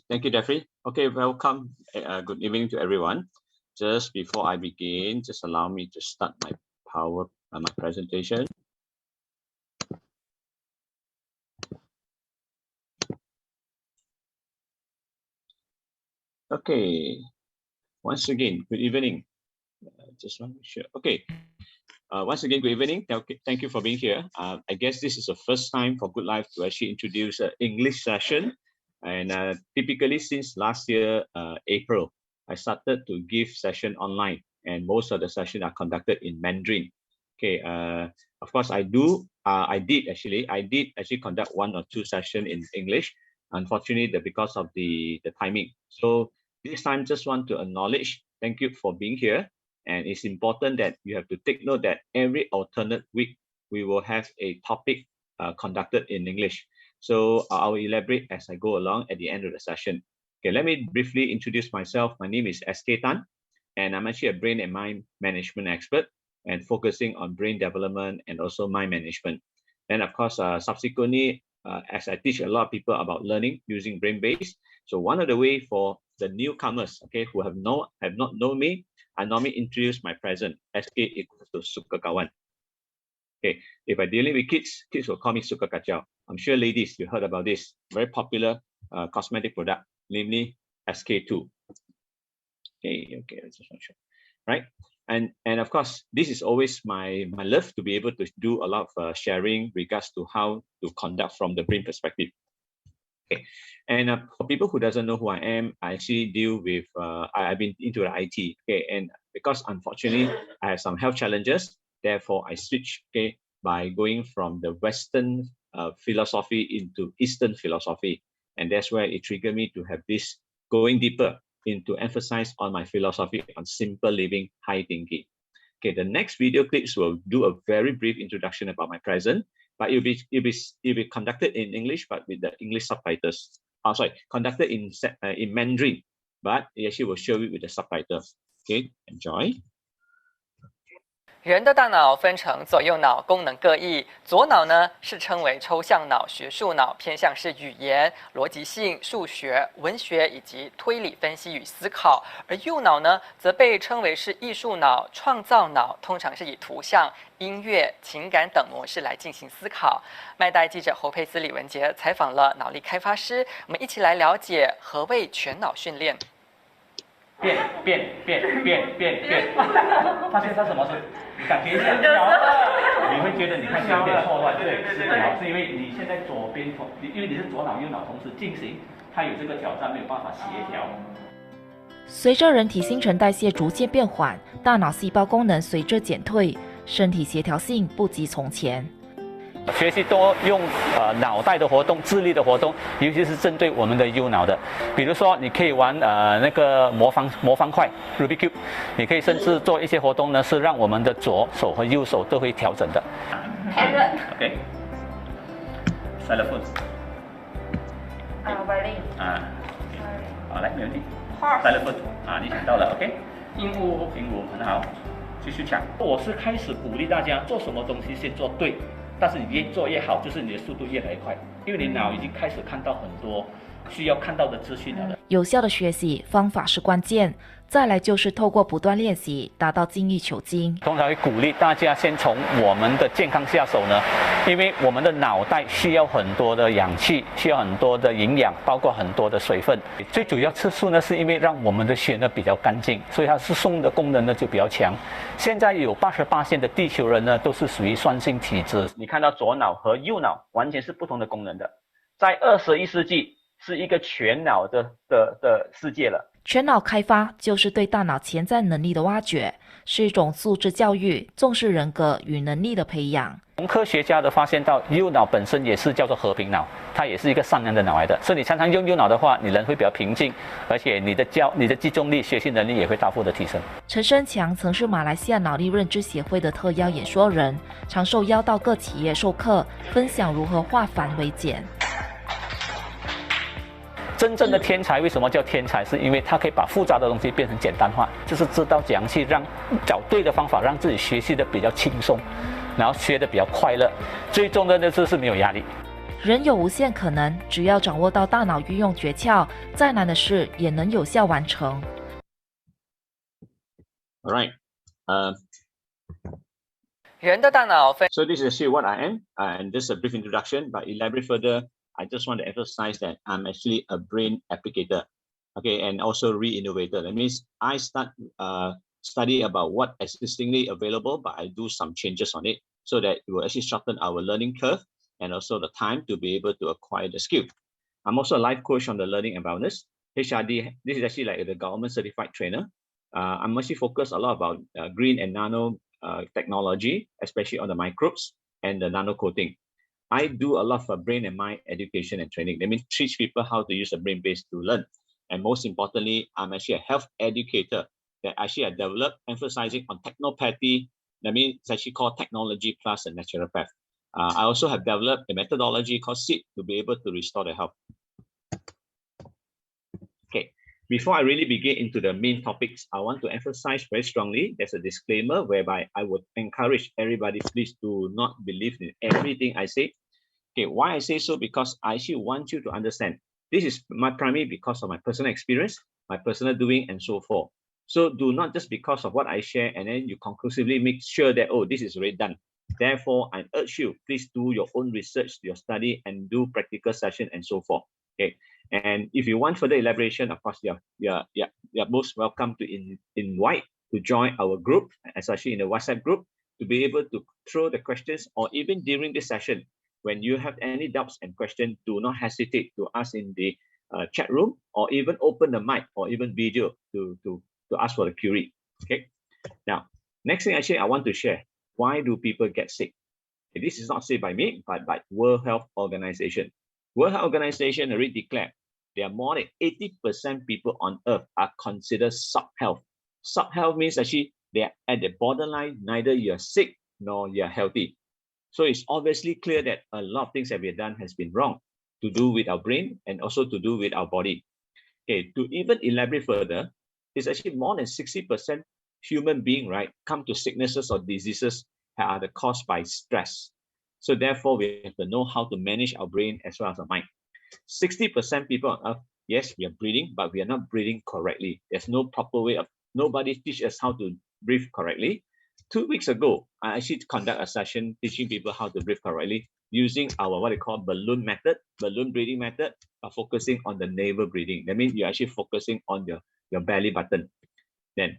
Thank you, Jeffrey. Okay, welcome. Good evening to everyone. Just before I begin, just allow me to start my presentation. Okay. Once again, good evening. Just want to make sure. Okay. Once again, good evening. Thank you for being here. I guess this is the first time for Good Life to actually introduce an English session. And typically since last year, April, I started to give session online, and most of the sessions are conducted in Mandarin. Okay. Of course, I did actually conduct 1 or 2 sessions in English. Unfortunately, because of the timing. So this time, just want to acknowledge, thank you for being here. And it's important that you have to take note that every alternate week, we will have a topic conducted in English. So I will elaborate as I go along at the end of the session. Okay, let me briefly introduce myself. My name is SK Tan, and I'm actually a brain and mind management expert and focusing on brain development and also mind management. And of course, subsequently, as I teach a lot of people about learning using brain-based. So one of the way for the newcomers, okay, who have not known me, I normally introduce my present. SK equals to Suka Kawan. Okay, if I'm dealing with kids will call me Suka Kacau. I'm sure ladies, you heard about this very popular cosmetic product, namely SK2. Okay, I just want to show. Right, and of course, this is always my love to be able to do a lot of sharing regards to how to conduct from the brain perspective. Okay, and for people who doesn't know who I am, I actually deal with, I've been into the IT, okay, and because unfortunately I have some health challenges, therefore I switched, okay, by going from the Western philosophy into Eastern philosophy, and that's where it triggered me to have this going deeper into emphasize on my philosophy on simple living, high thinking. Okay, the next video clips will do a very brief introduction about my present. But it'll be conducted in English, but with the English subtitles. Conducted in Mandarin, but it actually will show you with the subtitles. Okay, enjoy. 人的大脑分成左右脑，功能各异。左脑呢是称为抽象脑、学术脑，偏向是语言、逻辑性、数学、文学以及推理分析与思考；而右脑呢则被称为是艺术脑、创造脑，通常是以图像、音乐、情感等模式来进行思考。麦代记者侯佩斯、李文杰采访了脑力开发师，我们一起来了解何谓全脑训练。变，发现它什么事？感觉像摇了，你会觉得你看有点错乱，对，是的，是因为你现在左边因为你是左脑右脑同时进行，它有这个挑战，没有办法协调。随着人体新陈代谢逐渐变缓，大脑细胞功能随着减退，身体协调性不及从前。学习多用脑袋的活动、智力的活动，尤其是针对我们的右脑的。比如说，你可以玩那个魔方块 Rubik Cube， 你可以甚至做一些活动呢，是让我们的左手和右手都会调整的。OK。Silent foot。violin。好，来，没问题。Silent foot。你想到了 ，OK。鹦鹉，很好，继续抢。我是开始鼓励大家做什么东西先做对。但是你越做越好，就是你的速度越来越快，因为你脑已经开始看到很多需要看到的资讯了。有效的学习方法是关键，再来就是透过不断练习，达到精益求精。通常会鼓励大家先从我们的健康下手呢，因为我们的脑袋需要很多的氧气，需要很多的营养，包括很多的水分。最主要次数呢，是因为让我们的血呢比较干净，所以它输送的功能呢就比较强。现在有88%的地球人呢都是属于酸性体质。你看到左脑和右脑完全是不同的功能的，在21世纪是一个全脑的世界了。全脑开发就是对大脑潜在能力的挖掘，是一种素质教育，重视人格与能力的培养。从科学家的发现到，右脑本身也是叫做和平脑，它也是一个善良的脑来的。所以你常常用右脑的话，你人会比较平静，而且你的集中力、学习能力也会大幅的提升。陈生强曾是马来西亚脑力认知协会的特邀演说人，常受邀到各企业授课，分享如何化繁为简。真正的天才为什么叫天才？是因为他可以把复杂的东西变成简单化，就是知道怎样去找对的方法，让自己学习的比较轻松，然后学的比较快乐。最重要的就是没有压力。人有无限可能，只要掌握到大脑运用诀窍，再难的事也能有效完成。All right. 人的大脑分 So this is actually what I am, and just a brief introduction. But elaborate further, I just want to emphasize that I'm actually a brain applicator, okay, and also re-innovator. That means I study about what existingly available, but I do some changes on it so that it will actually shorten our learning curve and also the time to be able to acquire the skill. I'm also a life coach on the learning and wellness. HRD, this is actually like the government certified trainer. I'm actually focused a lot about green and nano technology, especially on the microbes and the nano coating. I do a lot of brain and mind education and training. That means teach people how to use a brain base to learn. And most importantly, I'm actually a health educator that actually I developed emphasizing on technopathy. That means it's actually called technology plus a naturopath. I also have developed a methodology called SIT to be able to restore the health. Okay, before I really begin into the main topics, I want to emphasize very strongly, there's a disclaimer whereby I would encourage everybody, please do not believe in everything I say. Okay, why I say so? Because I actually want you to understand, this is my primary because of my personal experience, my personal doing and so forth. So do not just because of what I share and then you conclusively make sure that, oh, this is already done. Therefore, I urge you, please do your own research, your study, and do practical session and so forth. Okay, and if you want further elaboration, of course, you're most welcome to invite to join our group, especially in the WhatsApp group, to be able to throw the questions, or even during this session, when you have any doubts and questions, do not hesitate to ask in the chat room, or even open the mic or even video to ask for the query. Okay. Now, next thing actually I want to share, why do people get sick? Okay, this is not said by me, but by World Health Organization. World Health Organization already declared there are more than 80% people on Earth are considered sub-health. Sub-health means actually they are at the borderline, neither you're sick nor you're healthy. So it's obviously clear that a lot of things that we've done has been wrong to do with our brain and also to do with our body. Okay, to even elaborate further, it's actually more than 60% human being, right, come to sicknesses or diseases that are caused by stress. So therefore, we have to know how to manage our brain as well as our mind. 60% people on Earth, yes, we are breathing, but we are not breathing correctly. There's no proper way of, nobody teach us how to breathe correctly. 2 weeks ago, I actually conduct a session teaching people how to breathe correctly using our what they call balloon breathing method, focusing on the navel breathing. That means you're actually focusing on your belly button. Then,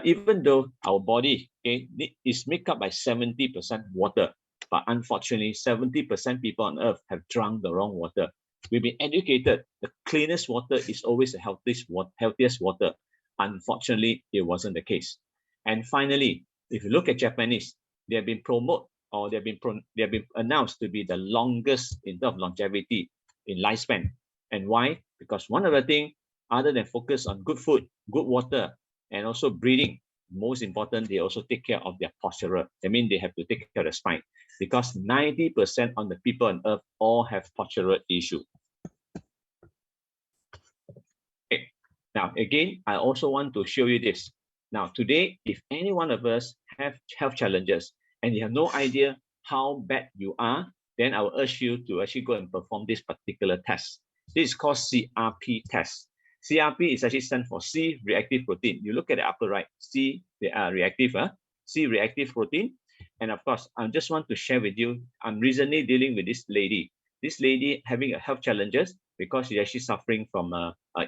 even though our body, okay, is made up by 70% water, but unfortunately, 70% people on Earth have drunk the wrong water. We've been educated, the cleanest water is always the healthiest water. Unfortunately, it wasn't the case. And finally, if you look at Japanese, they have been promoted, or they have been announced to be the longest in terms of longevity in lifespan. And why? Because one of the things, other than focus on good food, good water, and also breathing, most important, they also take care of their posture. I mean, they have to take care of the spine, because 90% of the people on Earth all have postural issue. Okay. Now, again, I also want to show you this. Now, today, if any one of us have health challenges and you have no idea how bad you are, then I will urge you to actually go and perform this particular test. This is called CRP test. CRP is actually stands for C reactive protein. You look at the upper right, C reactive, C reactive protein. And of course, I just want to share with you, I'm recently dealing with this lady. This lady having a health challenges because she's actually suffering from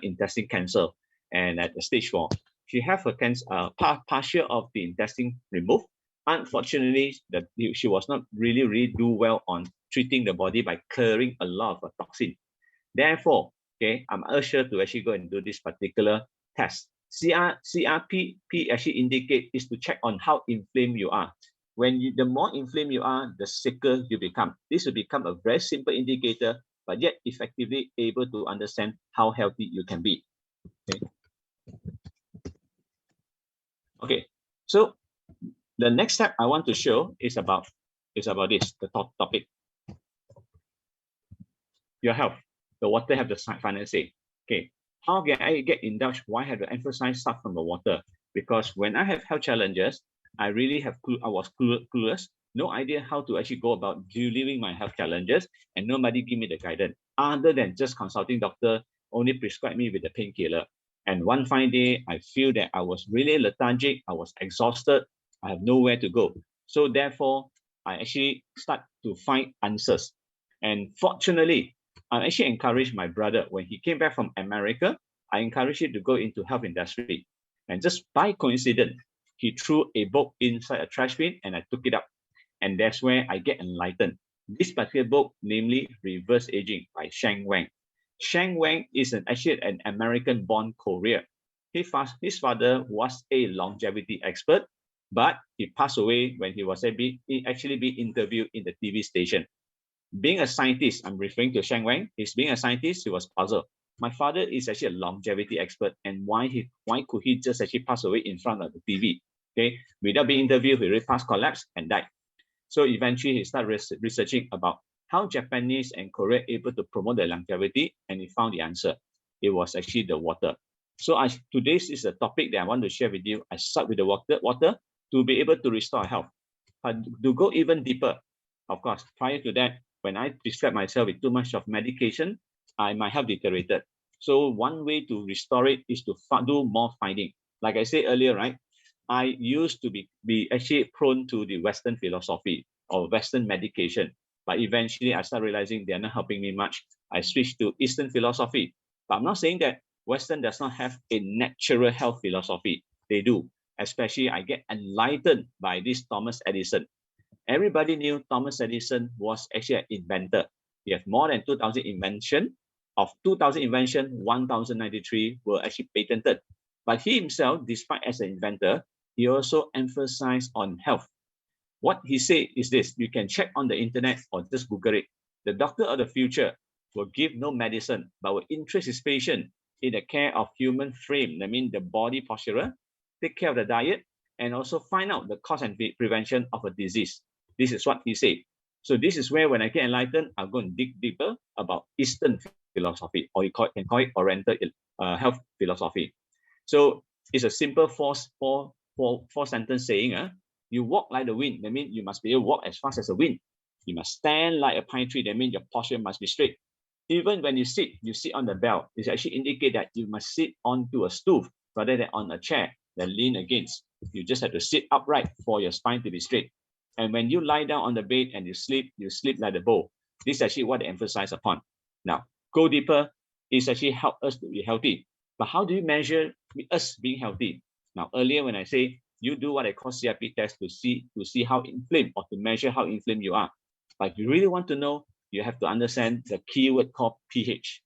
intestine cancer, and at the stage 4. She have a cancer, partial of the intestine removed. Unfortunately, she was not really do well on treating the body by clearing a lot of toxin. Therefore, okay, I'm urged to actually go and do this particular test. CRP actually indicate is to check on how inflamed you are. When the more inflamed you are, the sicker you become. This will become a very simple indicator, but yet effectively able to understand how healthy you can be. Okay, so the next step I want to show is about this, the topic. Your health. The water have the final say. Okay, how can I get indulged? Why have to emphasize stuff from the water? Because when I have health challenges, I really have I was clueless no idea how to actually go about dealing my health challenges, and nobody give me the guidance other than just consulting doctor only prescribe me with the painkiller. And one fine day, I feel that I was really lethargic, I was exhausted, I have nowhere to go. So therefore, I actually start to find answers. And fortunately, I actually encouraged my brother when he came back from America. I encouraged him to go into health industry. And just by coincidence, he threw a book inside a trash bin and I took it up. And that's where I get enlightened. This particular book, namely Reverse Aging by Sheng Wang. Sheng Wang is actually an American-born courier. His father was a longevity expert, but he passed away when he was actually being interviewed in the TV station. Being a scientist, I'm referring to Sheng Wang, being a scientist, he was puzzled. My father is actually a longevity expert, and why could he just actually pass away in front of the TV? Okay, without being interviewed, he really passed, collapsed, and died. So eventually, he started researching about how Japanese and Korea are able to promote their longevity, and he found the answer. It was actually the water. So today's is a topic that I want to share with you. I start with the water to be able to restore health. But to go even deeper, of course, prior to that, when I prescribed myself with too much of medication, my health deteriorated. So one way to restore it is to do more finding. Like I said earlier, right? I used to be actually prone to the Western philosophy or Western medication. But eventually I started realizing they're not helping me much. I switched to Eastern philosophy. But I'm not saying that Western does not have a natural health philosophy. They do. Especially I get enlightened by this Thomas Edison. Everybody knew Thomas Edison was actually an inventor. He has more than 2,000 inventions. Of 2,000 inventions, 1,093 were actually patented. But he himself, despite as an inventor, he also emphasized on health. What he said is this: you can check on the internet or just Google it. The doctor of the future will give no medicine, but will interest his patient in the care of human frame. That means the body posture, take care of the diet, and also find out the cause and prevention of a disease. This is what he said. So this is where when I get enlightened, I'll go and dig deeper about Eastern philosophy, or you can call it Oriental health philosophy. So it's a simple four sentence saying, you walk like the wind. That means you must be able to walk as fast as the wind. You must stand like a pine tree. That means your posture must be straight. Even when you sit on the belt. It actually indicate that you must sit onto a stool rather than on a chair that lean against. You just have to sit upright for your spine to be straight. And when you lie down on the bed and you sleep like the bow. This is actually what they emphasize upon. Now, go deeper is actually help us to be healthy. But how do you measure us being healthy? Now, earlier when I say you do what I call CRP test to see how inflamed or to measure how inflamed you are. But if you really want to know, you have to understand the keyword called pH.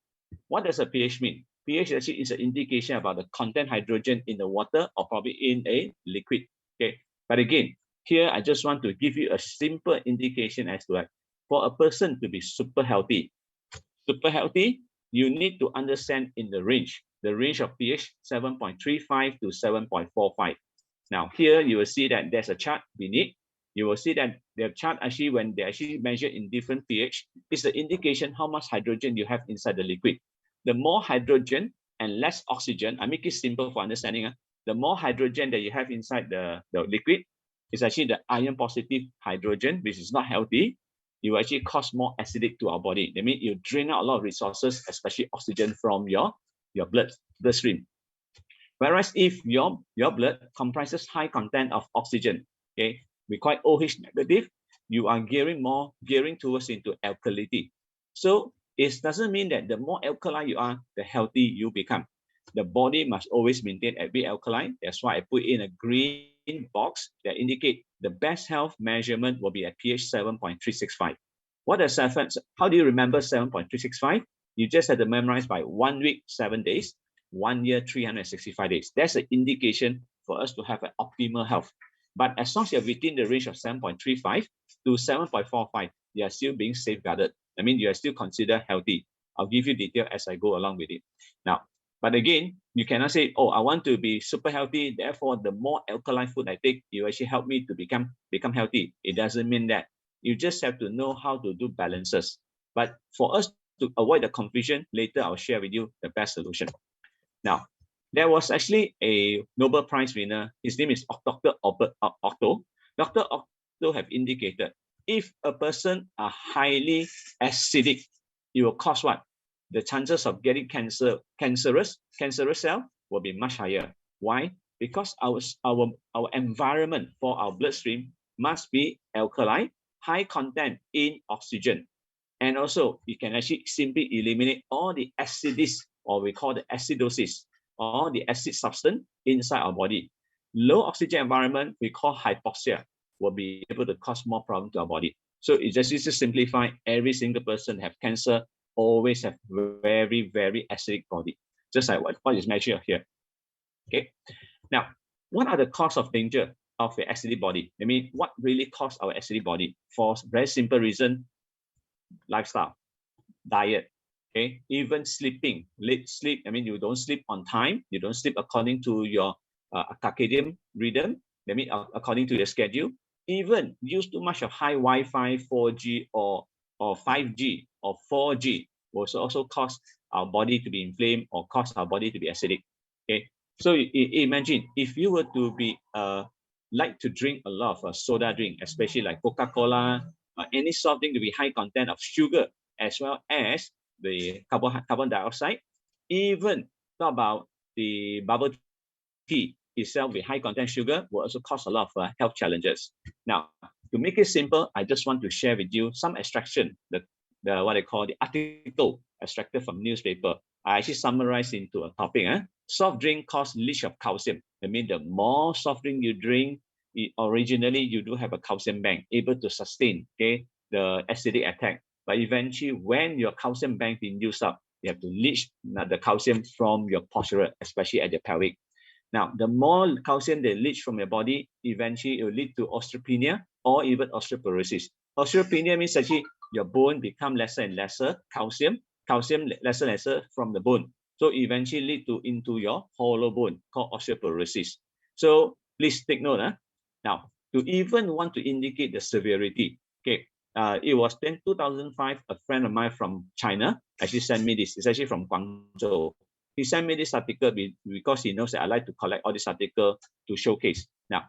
What does a pH mean? pH actually is an indication about the content hydrogen in the water or probably in a liquid. Okay, but again, here I just want to give you a simple indication as to for a person to be super healthy, you need to understand in the range of pH 7.35 to 7.45. Now here you will see that there's a chart beneath. You will see that the chart actually, when they actually measure in different pH, is the indication how much hydrogen you have inside the liquid. The more hydrogen and less oxygen, I make it simple for understanding. The more hydrogen that you have inside the liquid is actually the iron positive hydrogen, which is not healthy. You actually cause more acidic to our body. That means you drain out a lot of resources, especially oxygen from your bloodstream. Whereas if your blood comprises high content of oxygen, okay, we call it OH negative, you are gearing towards into alkalinity. So it doesn't mean that the more alkaline you are, the healthy you become. The body must always maintain a bit alkaline. That's why I put in a green box that indicate the best health measurement will be at pH 7.365. How do you remember 7.365? You just have to memorize by 1 week, 7 days, 1 year, 365 days. That's an indication for us to have an optimal health. But as long as you're within the range of 7.35 to 7.45, you are still being safeguarded. I mean, you are still considered healthy. I'll give you detail as I go along with it. Now, but again, you cannot say, oh, I want to be super healthy, therefore the more alkaline food I take, you actually help me to become healthy. It doesn't mean that. You just have to know how to do balances. But for us to avoid the confusion, later I'll share with you the best solution. Now, there was actually a Nobel Prize winner. His name is Dr. Otto. Dr. also have indicated, if a person are highly acidic, it will cause what? The chances of getting cancerous cell will be much higher. Why? Because our environment for our bloodstream must be alkaline, high content in oxygen. And also, you can actually simply eliminate all the acids, or we call the acidosis, or the acid substance inside our body. Low oxygen environment, we call hypoxia, will be able to cause more problem to our body. So it's just to simplify, every single person have cancer, always have very, very acidic body, just like what is mentioned here. Okay. Now, what are the cause of danger of the acidic body? I mean, what really cause our acidic body? For very simple reason, lifestyle, diet, okay, even sleeping, late sleep. I mean, you don't sleep on time, you don't sleep according to your circadian rhythm, I mean, according to your schedule. Even use too much of high Wi-Fi, 4G or 5G or 4G will also cause our body to be inflamed or cause our body to be acidic. Okay, so imagine if you were to be like to drink a lot of soda drink, especially like Coca-Cola, any soft drink to be high content of sugar, as well as the carbon dioxide. Even talk about the bubble tea itself with high content sugar will also cause a lot of health challenges. Now, to make it simple, I just want to share with you some extraction, the what I call the article extracted from newspaper. I actually summarized into a topic. Soft drink cause leach of calcium. I mean, the more soft drink you drink, originally you do have a calcium bank able to sustain, okay, the acidic attack. But eventually, when your calcium bank being used up, you have to leach the calcium from your posterior, especially at the pelvic. Now, the more calcium they leach from your body, eventually it will lead to osteopenia or even osteoporosis. Osteopenia means actually your bone become lesser and lesser calcium lesser and lesser from the bone. So eventually lead to into your hollow bone called osteoporosis. So please take note. Now, to even want to indicate the severity, okay, it was in 2005, a friend of mine from China actually sent me this. It's actually from Guangzhou. He sent me this article because he knows that I like to collect all this article to showcase. Now,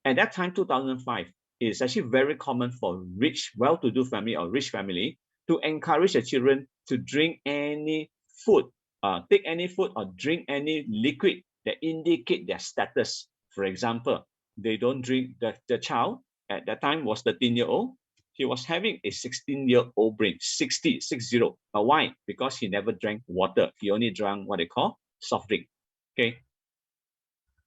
at that time, 2005, it's actually very common for rich, well-to-do family or rich family to encourage the children to drink any food, take any food or drink any liquid that indicate their status. For example, they don't drink, the child at that time was 13-year-old. He was having a 16-year-old brain, 60. Why? Because he never drank water. He only drank what they call soft drink. Okay.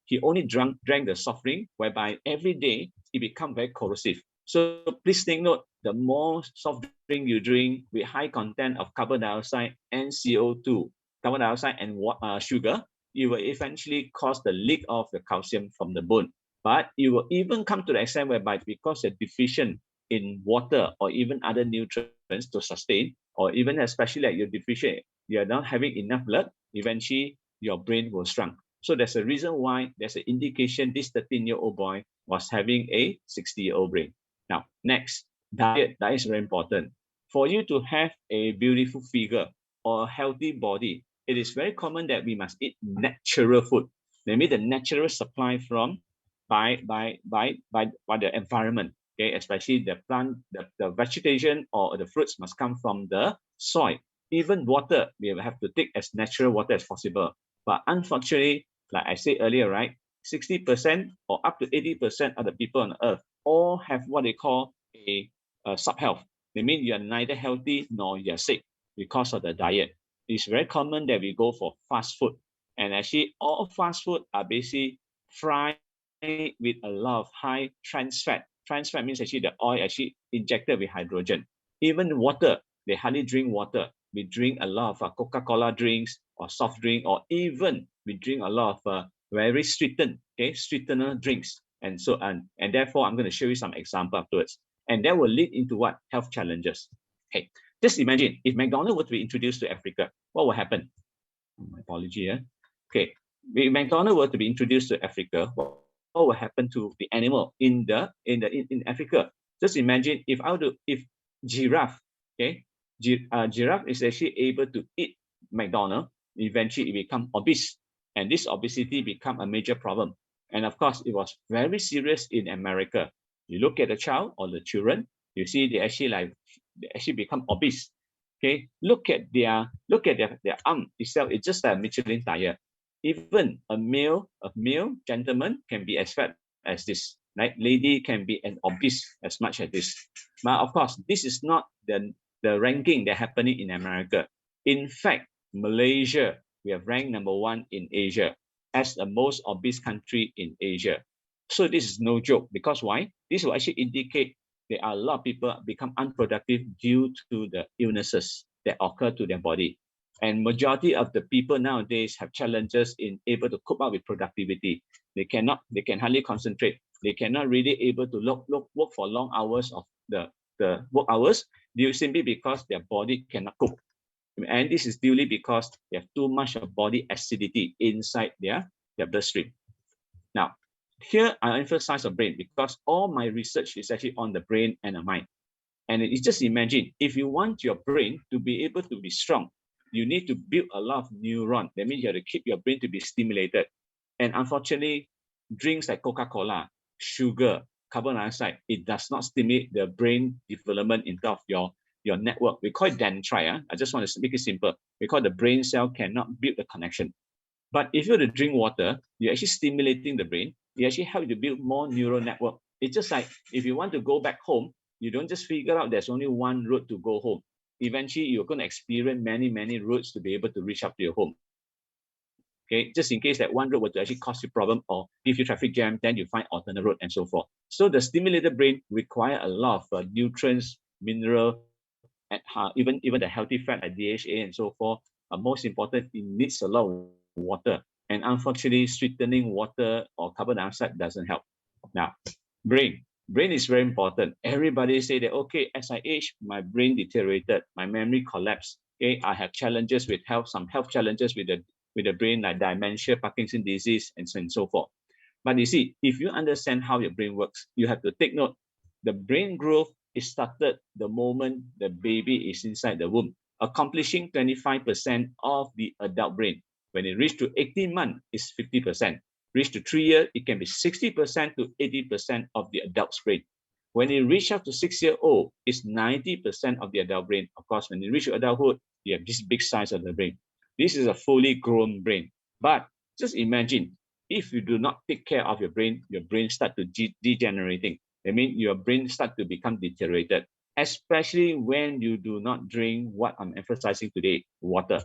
He only drank the soft drink, whereby every day it become very corrosive. So please take note, the more soft drink you drink with high content of carbon dioxide and CO2, carbon dioxide and sugar, it will eventually cause the leak of the calcium from the bone. But it will even come to the extent whereby because you're deficient in water or even other nutrients to sustain, or even especially like you're deficient, you're not having enough blood, eventually your brain will shrink. So there's a reason why there's an indication this 13-year-old boy was having a 60-year-old brain. Now, next, diet. That is very important. For you to have a beautiful figure or a healthy body, it is very common that we must eat natural food. Maybe the natural supply from by the environment. Okay, especially the plant, the vegetation or the fruits must come from the soil. Even water, we have to take as natural water as possible. But unfortunately, like I said earlier, right, 60% or up to 80% of the people on earth all have what they call a sub-health. They mean you're neither healthy nor you're sick because of the diet. It's very common that we go for fast food. And actually, all fast food are basically fried with a lot of high trans fat. Trans fat means actually the oil actually injected with hydrogen. Even water, they hardly drink water. We drink a lot of Coca-Cola drinks or soft drink, or even we drink a lot of very sweetened, okay, sweetener drinks. And so on. And therefore, I'm going to show you some example afterwards. And that will lead into what? Health challenges. Okay, just imagine if McDonald's were to be introduced to Africa, what will happen? My apology. Okay, if McDonald's were to be introduced to Africa, what will happen to the animal in Africa? Just imagine if giraffe, okay, giraffe is actually able to eat McDonald's, eventually it become obese, and this obesity become a major problem. And of course, it was very serious in America. You look at the child or the children, you see they actually become obese. Okay, look at their arm itself. It's just like a Michelin tire. Even a male gentleman can be as fat as this. Right, lady can be an obese as much as this. But of course, this is not the ranking that happening in America. In fact, Malaysia, we have ranked #1 in Asia as the most obese country in Asia. So this is no joke, because why? This will actually indicate there are a lot of people become unproductive due to the illnesses that occur to their body. And majority of the people nowadays have challenges in able to cope up with productivity. They can hardly concentrate. They cannot really able to work for long hours of the work hours, due simply because their body cannot cope. And this is due because they have too much of body acidity inside their bloodstream. Now, here I emphasize the brain because all my research is actually on the brain and the mind. And it's just imagine, if you want your brain to be able to be strong, you need to build a lot of neurons. That means you have to keep your brain to be stimulated. And unfortunately, drinks like Coca-Cola, sugar, carbon dioxide, it does not stimulate the brain development in terms of your network. We call it dendrite. I just want to make it simple. We call the brain cell cannot build the connection. But if you were to drink water, you're actually stimulating the brain. You actually help you to build more neural network. It's just like if you want to go back home, you don't just figure out there's only one road to go home. Eventually, you're going to experience many routes to be able to reach up to your home. Okay, just in case that one road were to actually cause you problem or give you traffic jam, then you find alternate road and so forth. So the stimulated brain require a lot of nutrients, mineral, and even the healthy fat like DHA and so forth. Most important, it needs a lot of water. And unfortunately, sweetening water or carbon dioxide doesn't help. Now, brain is very important. Everybody say that, okay, as I age, my brain deteriorated, my memory collapsed. Okay, I have challenges with health, some health challenges with the brain, like dementia, Parkinson's disease, and so forth. But you see, if you understand how your brain works, you have to take note. The brain growth is started the moment the baby is inside the womb, accomplishing 25% of the adult brain. When it reaches to 18 months, it's 50%. Reach to 3 years, it can be 60% to 80% of the adult's brain. When it reaches up to 6 years old, it's 90% of the adult brain. Of course, when you reach adulthood, you have this big size of the brain. This is a fully grown brain. But just imagine, if you do not take care of your brain starts to degenerating. I mean, your brain starts to become deteriorated, especially when you do not drink what I'm emphasizing today, water.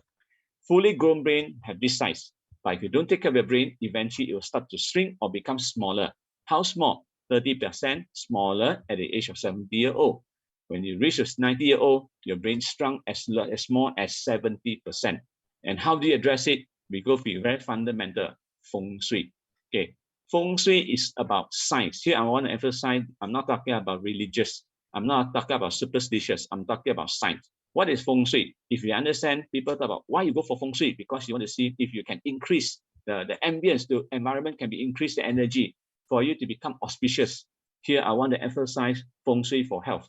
Fully grown brain have this size. But if you don't take care of your brain, eventually it will start to shrink or become smaller. How small? 30% smaller at the age of 70 years old. When you reach 90 years old, your brain shrunk as small as 70%. And how do you address it? We go for very fundamental, feng shui. Okay, feng shui is about science. Here I want to emphasize, I'm not talking about religious. I'm not talking about superstitious. I'm talking about science. What is feng shui? If you understand, people talk about why you go for feng shui, because you want to see if you can increase the ambience, the environment can be increased the energy for you to become auspicious. Here, I want to emphasize feng shui for health.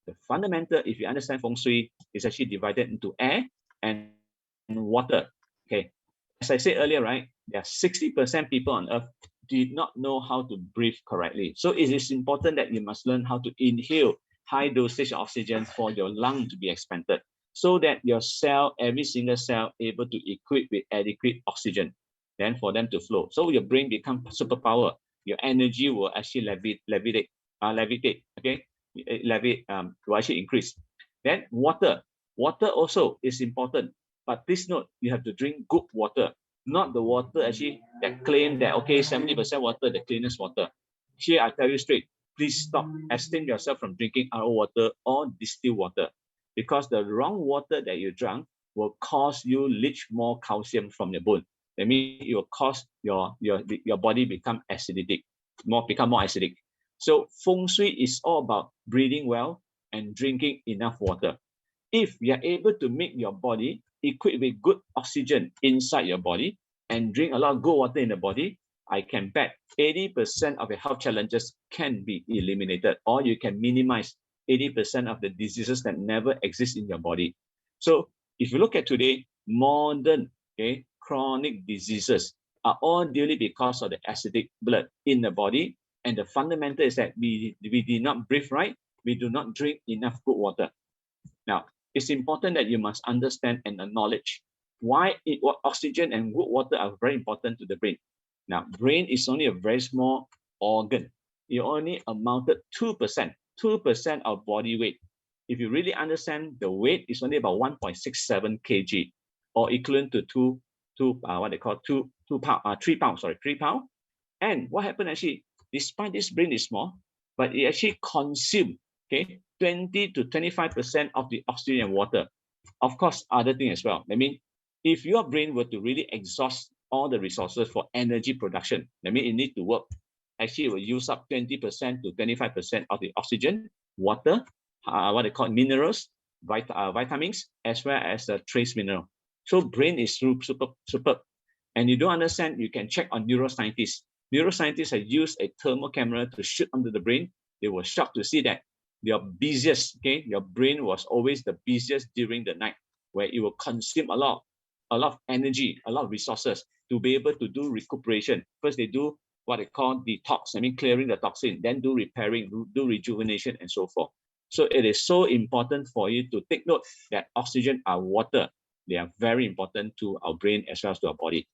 The fundamental, if you understand feng shui, is actually divided into air and water. Okay, as I said earlier, right, there are 60% people on earth did not know how to breathe correctly. So it is important that you must learn how to inhale high dosage oxygen for your lung to be expanded, so that your cell, every single cell, able to equip with adequate oxygen, then for them to flow. So your brain becomes superpower. Your energy will actually levitate. Okay, will actually increase. Then water also is important, but please note, you have to drink good water, not the water actually that claim that, okay, 70% water, the cleanest water. Here I tell you straight, please stop. Abstain yourself from drinking RO water or distilled water, because the wrong water that you drank will cause you leach more calcium from your bone. That means it will cause your body become acidic, become more acidic. So feng shui is all about breathing well and drinking enough water. If you are able to make your body equipped with good oxygen inside your body and drink a lot of good water in the body, I can bet 80% of your health challenges can be eliminated, or you can minimize 80% of the diseases that never exist in your body. So if you look at today, modern chronic diseases are all due because of the acidic blood in the body And the fundamental is that we did not breathe right, we do not drink enough good water. Now, it's important that you must understand and acknowledge why oxygen and good water are very important to the brain. Now, brain is only a very small organ. It only amounted 2% of body weight. If you really understand, the weight is only about 1.67 kg, or equivalent to 3 pounds. And what happened actually, despite this brain is small, but it actually consumes 20 to 25% of the oxygen and water. Of course, other thing as well. I mean, if your brain were to really exhaust all the resources for energy production, that means it needs to work. Actually, it will use up 20% to 25% of the oxygen, water, what they call minerals, vitamins, as well as the trace mineral. So brain is superb. And you don't understand, you can check on neuroscientists. Neuroscientists have used a thermal camera to shoot onto the brain. They were shocked to see that your brain was always the busiest during the night, where it will consume a lot of energy, a lot of resources to be able to do recuperation. First, they do what they call detox, I mean clearing the toxin, then do repairing, do rejuvenation, and so forth. So it is so important for you to take note that oxygen and water, they are very important to our brain as well as to our body.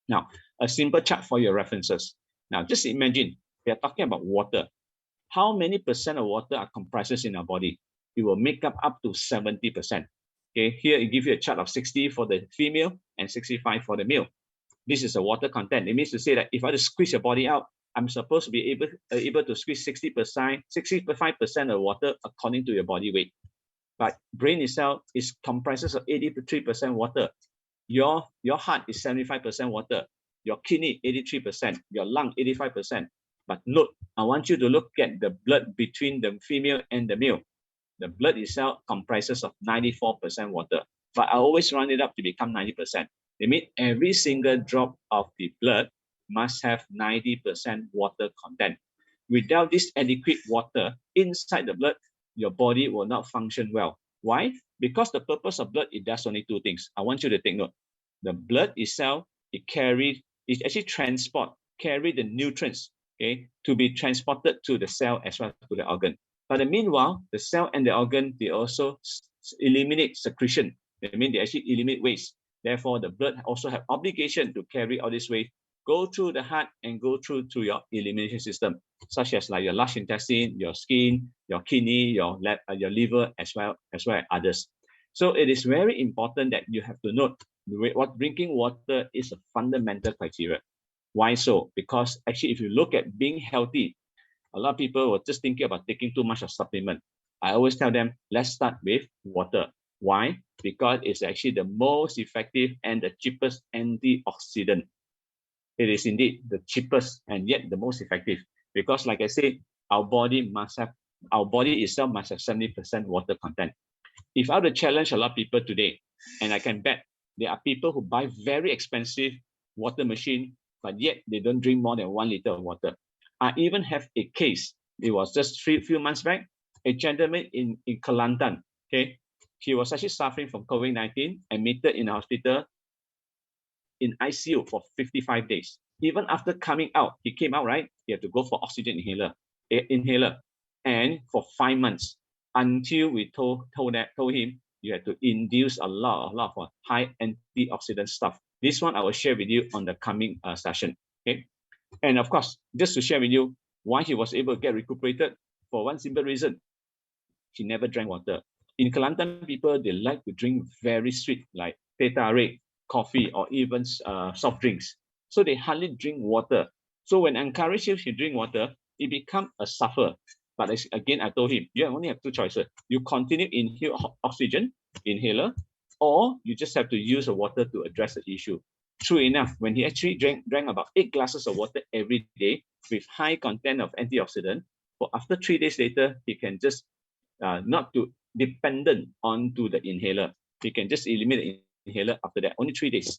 Now, a simple chart for your references. Now, just imagine we are talking about water. How many percent of water are comprises in our body? It will make up to 70%. Okay, here it gives you a chart of 60 for the female and 65 for the male. This is the water content. It means to say that if I were to squeeze your body out, I'm supposed to be able to squeeze 65% of water according to your body weight. But brain itself is comprises of 83% water. Your heart is 75% water. Your kidney 83%. Your lung 85%. But look, I want you to look at the blood between the female and the male. The blood itself comprises of 94% water. But I always round it up to become 90%. It means every single drop of the blood must have 90% water content. Without this adequate water inside the blood, your body will not function well. Why? Because the purpose of blood, it does only two things. I want you to take note. The blood itself, it actually carry the nutrients, to be transported to the cell as well as to the organ. But meanwhile, the cell and the organ, they also eliminate secretion. I mean, they actually eliminate waste. Therefore, the blood also have obligation to carry all this waste, go through the heart and go through to your elimination system, such as like your large intestine, your skin, your kidney, your liver, as well as others. So it is very important that you have to note what drinking water is a fundamental criteria. Why so? Because actually, if you look at being healthy, a lot of people were just thinking about taking too much of supplement. I always tell them, let's start with water. Why? Because it's actually the most effective and the cheapest antioxidant. It is indeed the cheapest and yet the most effective. Because like I said, our body itself must have 70% water content. If I were to challenge a lot of people today, and I can bet there are people who buy very expensive water machine, but yet they don't drink more than 1 liter of water. I even have a case. It was just few months back. A gentleman in Kelantan, he was actually suffering from COVID-19, admitted in a hospital in ICU for 55 days. Even after coming out, he came out, right? He had to go for oxygen inhaler, and for 5 months until we told him you had to induce a lot of high antioxidant stuff. This one I will share with you on the coming session. Okay, and of course, just to share with you why he was able to get recuperated, for one simple reason: he never drank water. In Kelantan, people, they like to drink very sweet, like teh tarik, coffee, or even soft drinks. So they hardly drink water. So when I encourage him to drink water, he becomes a sufferer. But again, I told him, you only have two choices. You continue inhale oxygen inhaler, or you just have to use the water to address the issue. True enough, when he actually drank about 8 glasses of water every day with high content of antioxidant, for after 3 days later, he can just not to dependent onto the inhaler. He can just eliminate the inhaler after that, only 3 days.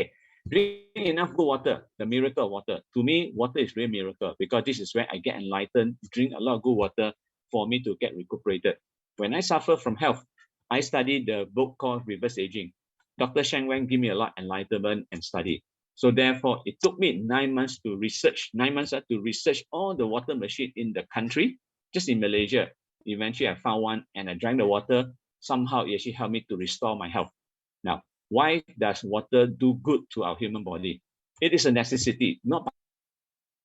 Okay. Drink enough good water, the miracle of water. To me, water is really a miracle, because this is where I get enlightened, drink a lot of good water for me to get recuperated. When I suffer from health, I studied the book called Reverse Aging. Dr. Sheng Wang gave me a lot of enlightenment and study. So therefore, it took me 9 months to research, 9 months to research all the water machine in the country, just in Malaysia. Eventually, I found one and I drank the water. Somehow, it actually helped me to restore my health. Now, why does water do good to our human body? It is a necessity, not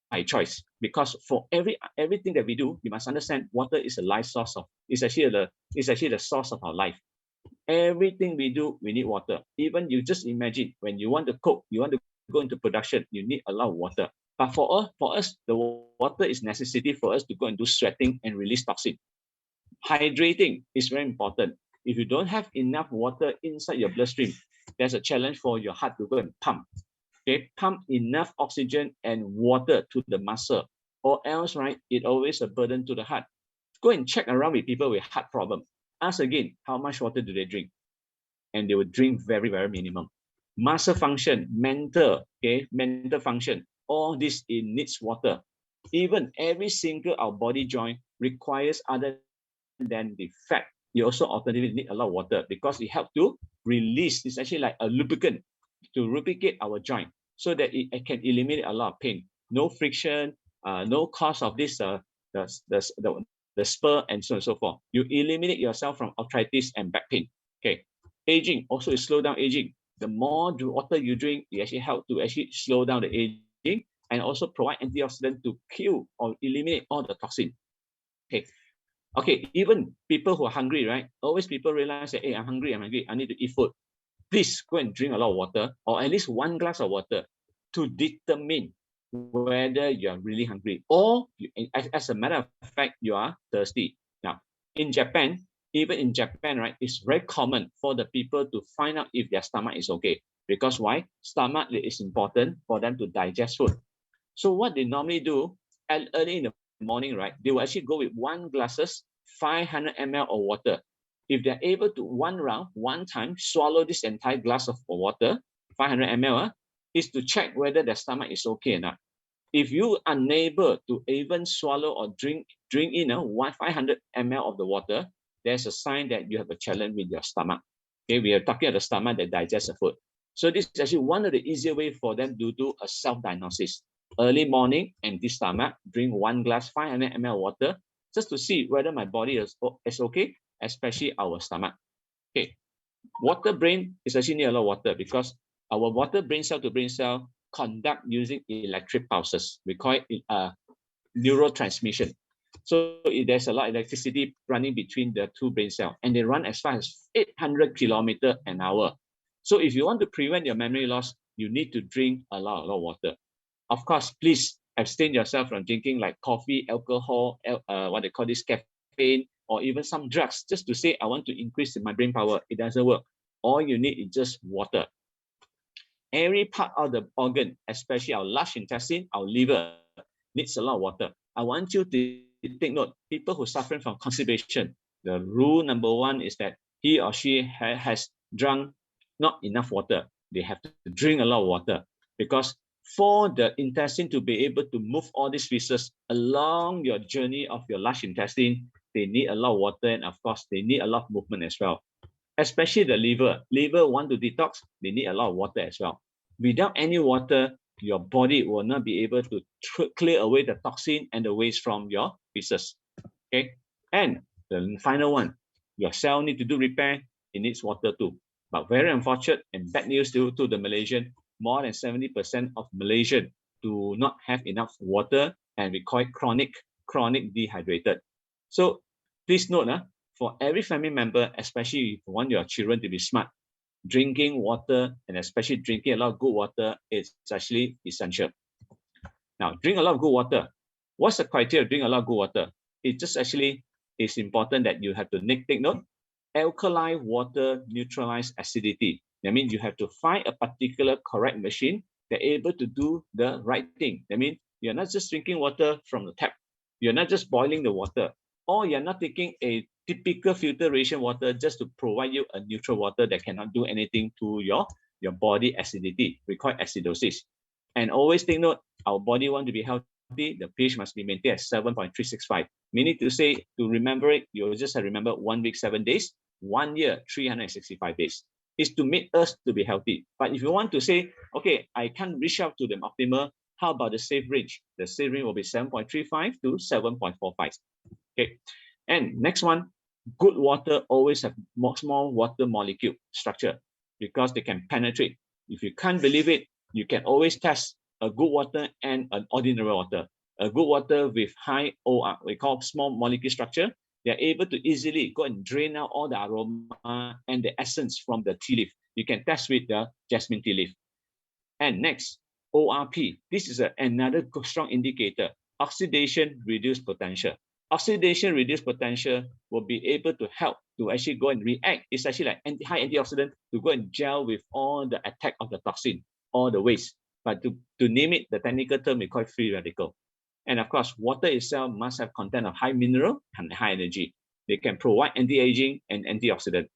by choice. Because for everything that we do, you must understand water is a life source of. It's actually the source of our life. Everything we do, we need water. Even you just imagine when you want to cook, you want to go into production, you need a lot of water. But for us, the water is necessity for us to go and do sweating and release toxin. Hydrating is very important. If you don't have enough water inside your bloodstream, there's a challenge for your heart to go and pump. Okay, pump enough oxygen and water to the muscle, or else, right, it always a burden to the heart. Go and check around with people with heart problem. Ask again, how much water do they drink? And they will drink very, very minimum. Muscle function, mental function, all this it needs water. Even every single our body joint requires other than the fat. You also alternatively need a lot of water because it helps to release. It's actually like a lubricant to lubricate our joint so that it can eliminate a lot of pain. No friction, no cause of this the spur and so on and so forth. You eliminate yourself from arthritis and back pain. Okay, aging also is slow down aging. The more water you drink, it actually help to actually slow down the aging and also provide antioxidant to kill or eliminate all the toxin. Okay, even people who are hungry, right? Always people realize that, hey, I'm hungry, I need to eat food. Please go and drink a lot of water, or at least 1 glass of water to determine whether you are really hungry or as a matter of fact, you are thirsty. Now, in Japan, even in Japan, right, it's very common for the people to find out if their stomach is okay. Because why? Stomach is important for them to digest food. So what they normally do, early in the morning, right, they will actually go with 1 glasses, 500 ml of water. If they're able to one time, swallow this entire glass of water, 500 ml, is to check whether their stomach is okay or not. If you are unable to even swallow or drink in 500 ml of the water, there's a sign that you have a challenge with your stomach. Okay, we are talking about the stomach that digests the food. So this is actually one of the easier ways for them to do a self-diagnosis. Early morning, empty stomach, drink 1 glass, 500 ml water, just to see whether my body is okay, especially our stomach. Okay, water brain is actually need a lot of water because our water brain cell to brain cell conduct using electric pulses. We call it neurotransmission. So there's a lot of electricity running between the two brain cells, and they run as far as 800 kilometers an hour. So if you want to prevent your memory loss, you need to drink a lot of water. Of course, please abstain yourself from drinking like coffee, alcohol, what they call this caffeine, or even some drugs, just to say, I want to increase my brain power. It doesn't work. All you need is just water. Every part of the organ, especially our large intestine, our liver, needs a lot of water. I want you to take note, people who suffer from constipation, the rule number 1 is that he or she has drunk not enough water. They have to drink a lot of water because for the intestine to be able to move all these pieces along your journey of your large intestine, they need a lot of water, and of course, they need a lot of movement as well. Especially the liver. Liver want to detox, they need a lot of water as well. Without any water, your body will not be able to clear away the toxin and the waste from your pieces. Okay, and the final one, your cell need to do repair, it needs water too. But very unfortunate and bad news to the Malaysian, more than 70% of Malaysians do not have enough water, and we call it chronic dehydrated. So please note, for every family member, especially if you want your children to be smart, drinking water, and especially drinking a lot of good water, is actually essential. Now, drink a lot of good water. What's the criteria of drinking a lot of good water? It just actually is important that you have to take note. Alkaline water neutralize acidity. That means you have to find a particular correct machine that able to do the right thing. That means you're not just drinking water from the tap. You're not just boiling the water, or you're not taking a typical filtration water just to provide you a neutral water that cannot do anything to your body acidity. We call it acidosis. And always take note, our body want to be healthy, the pH must be maintained at 7.365. Meaning to say, to remember it, you just have to remember 1 week, 7 days, 1 year, 365 days. Is to make us to be healthy. But if you want to say, okay, I can't reach out to the optimal. How about the safe range? The safe range will be 7.35 to 7.45. Okay, and next one, good water always have small water molecule structure because they can penetrate. If you can't believe it, you can always test a good water and an ordinary water. A good water with high OR, we call small molecule structure, they're able to easily go and drain out all the aroma and the essence from the tea leaf. You can test with the jasmine tea leaf. And next, ORP. This is another strong indicator. Oxidation reduced potential. Oxidation reduced potential will be able to help to actually go and react. It's actually like high antioxidant to go and gel with all the attack of the toxin, all the waste. But to name it, the technical term we call it free radical. And of course, water itself must have content of high mineral and high energy. They can provide anti-aging and antioxidant.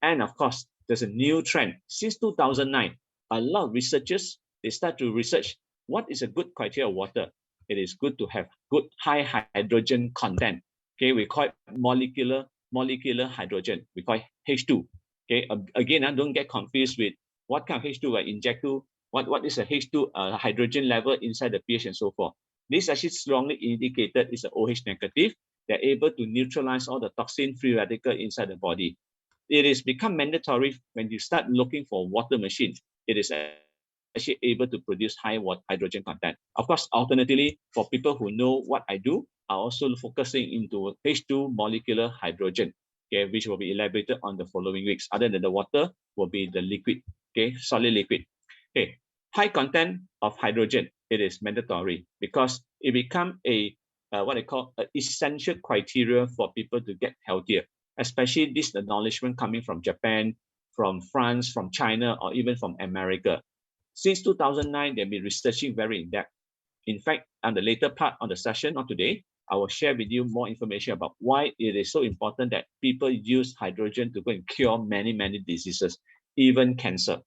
And of course, there's a new trend. Since 2009, a lot of researchers, they start to research what is a good criteria of water. It is good to have good high hydrogen content. Okay, we call it molecular hydrogen. We call it H2. Okay, again, don't get confused with what kind of H2 I inject to, what is a H2 hydrogen level inside the pH and so forth. This actually strongly indicated is an OH negative. They're able to neutralize all the toxin free radical inside the body. It is become mandatory when you start looking for water machine. It is actually able to produce high hydrogen content. Of course, alternatively, for people who know what I do, are also focusing into H2 molecular hydrogen, okay, which will be elaborated on the following weeks. Other than the water, will be the liquid, okay, solid liquid. Okay, high content of hydrogen, it is mandatory because it become a what I call an essential criteria for people to get healthier. Especially this acknowledgement coming from Japan, from France, from China, or even from America. Since 2009, they've been researching very in depth. In fact, on the later part of the session of today, I will share with you more information about why it is so important that people use hydrogen to go and cure many, many diseases, even cancer.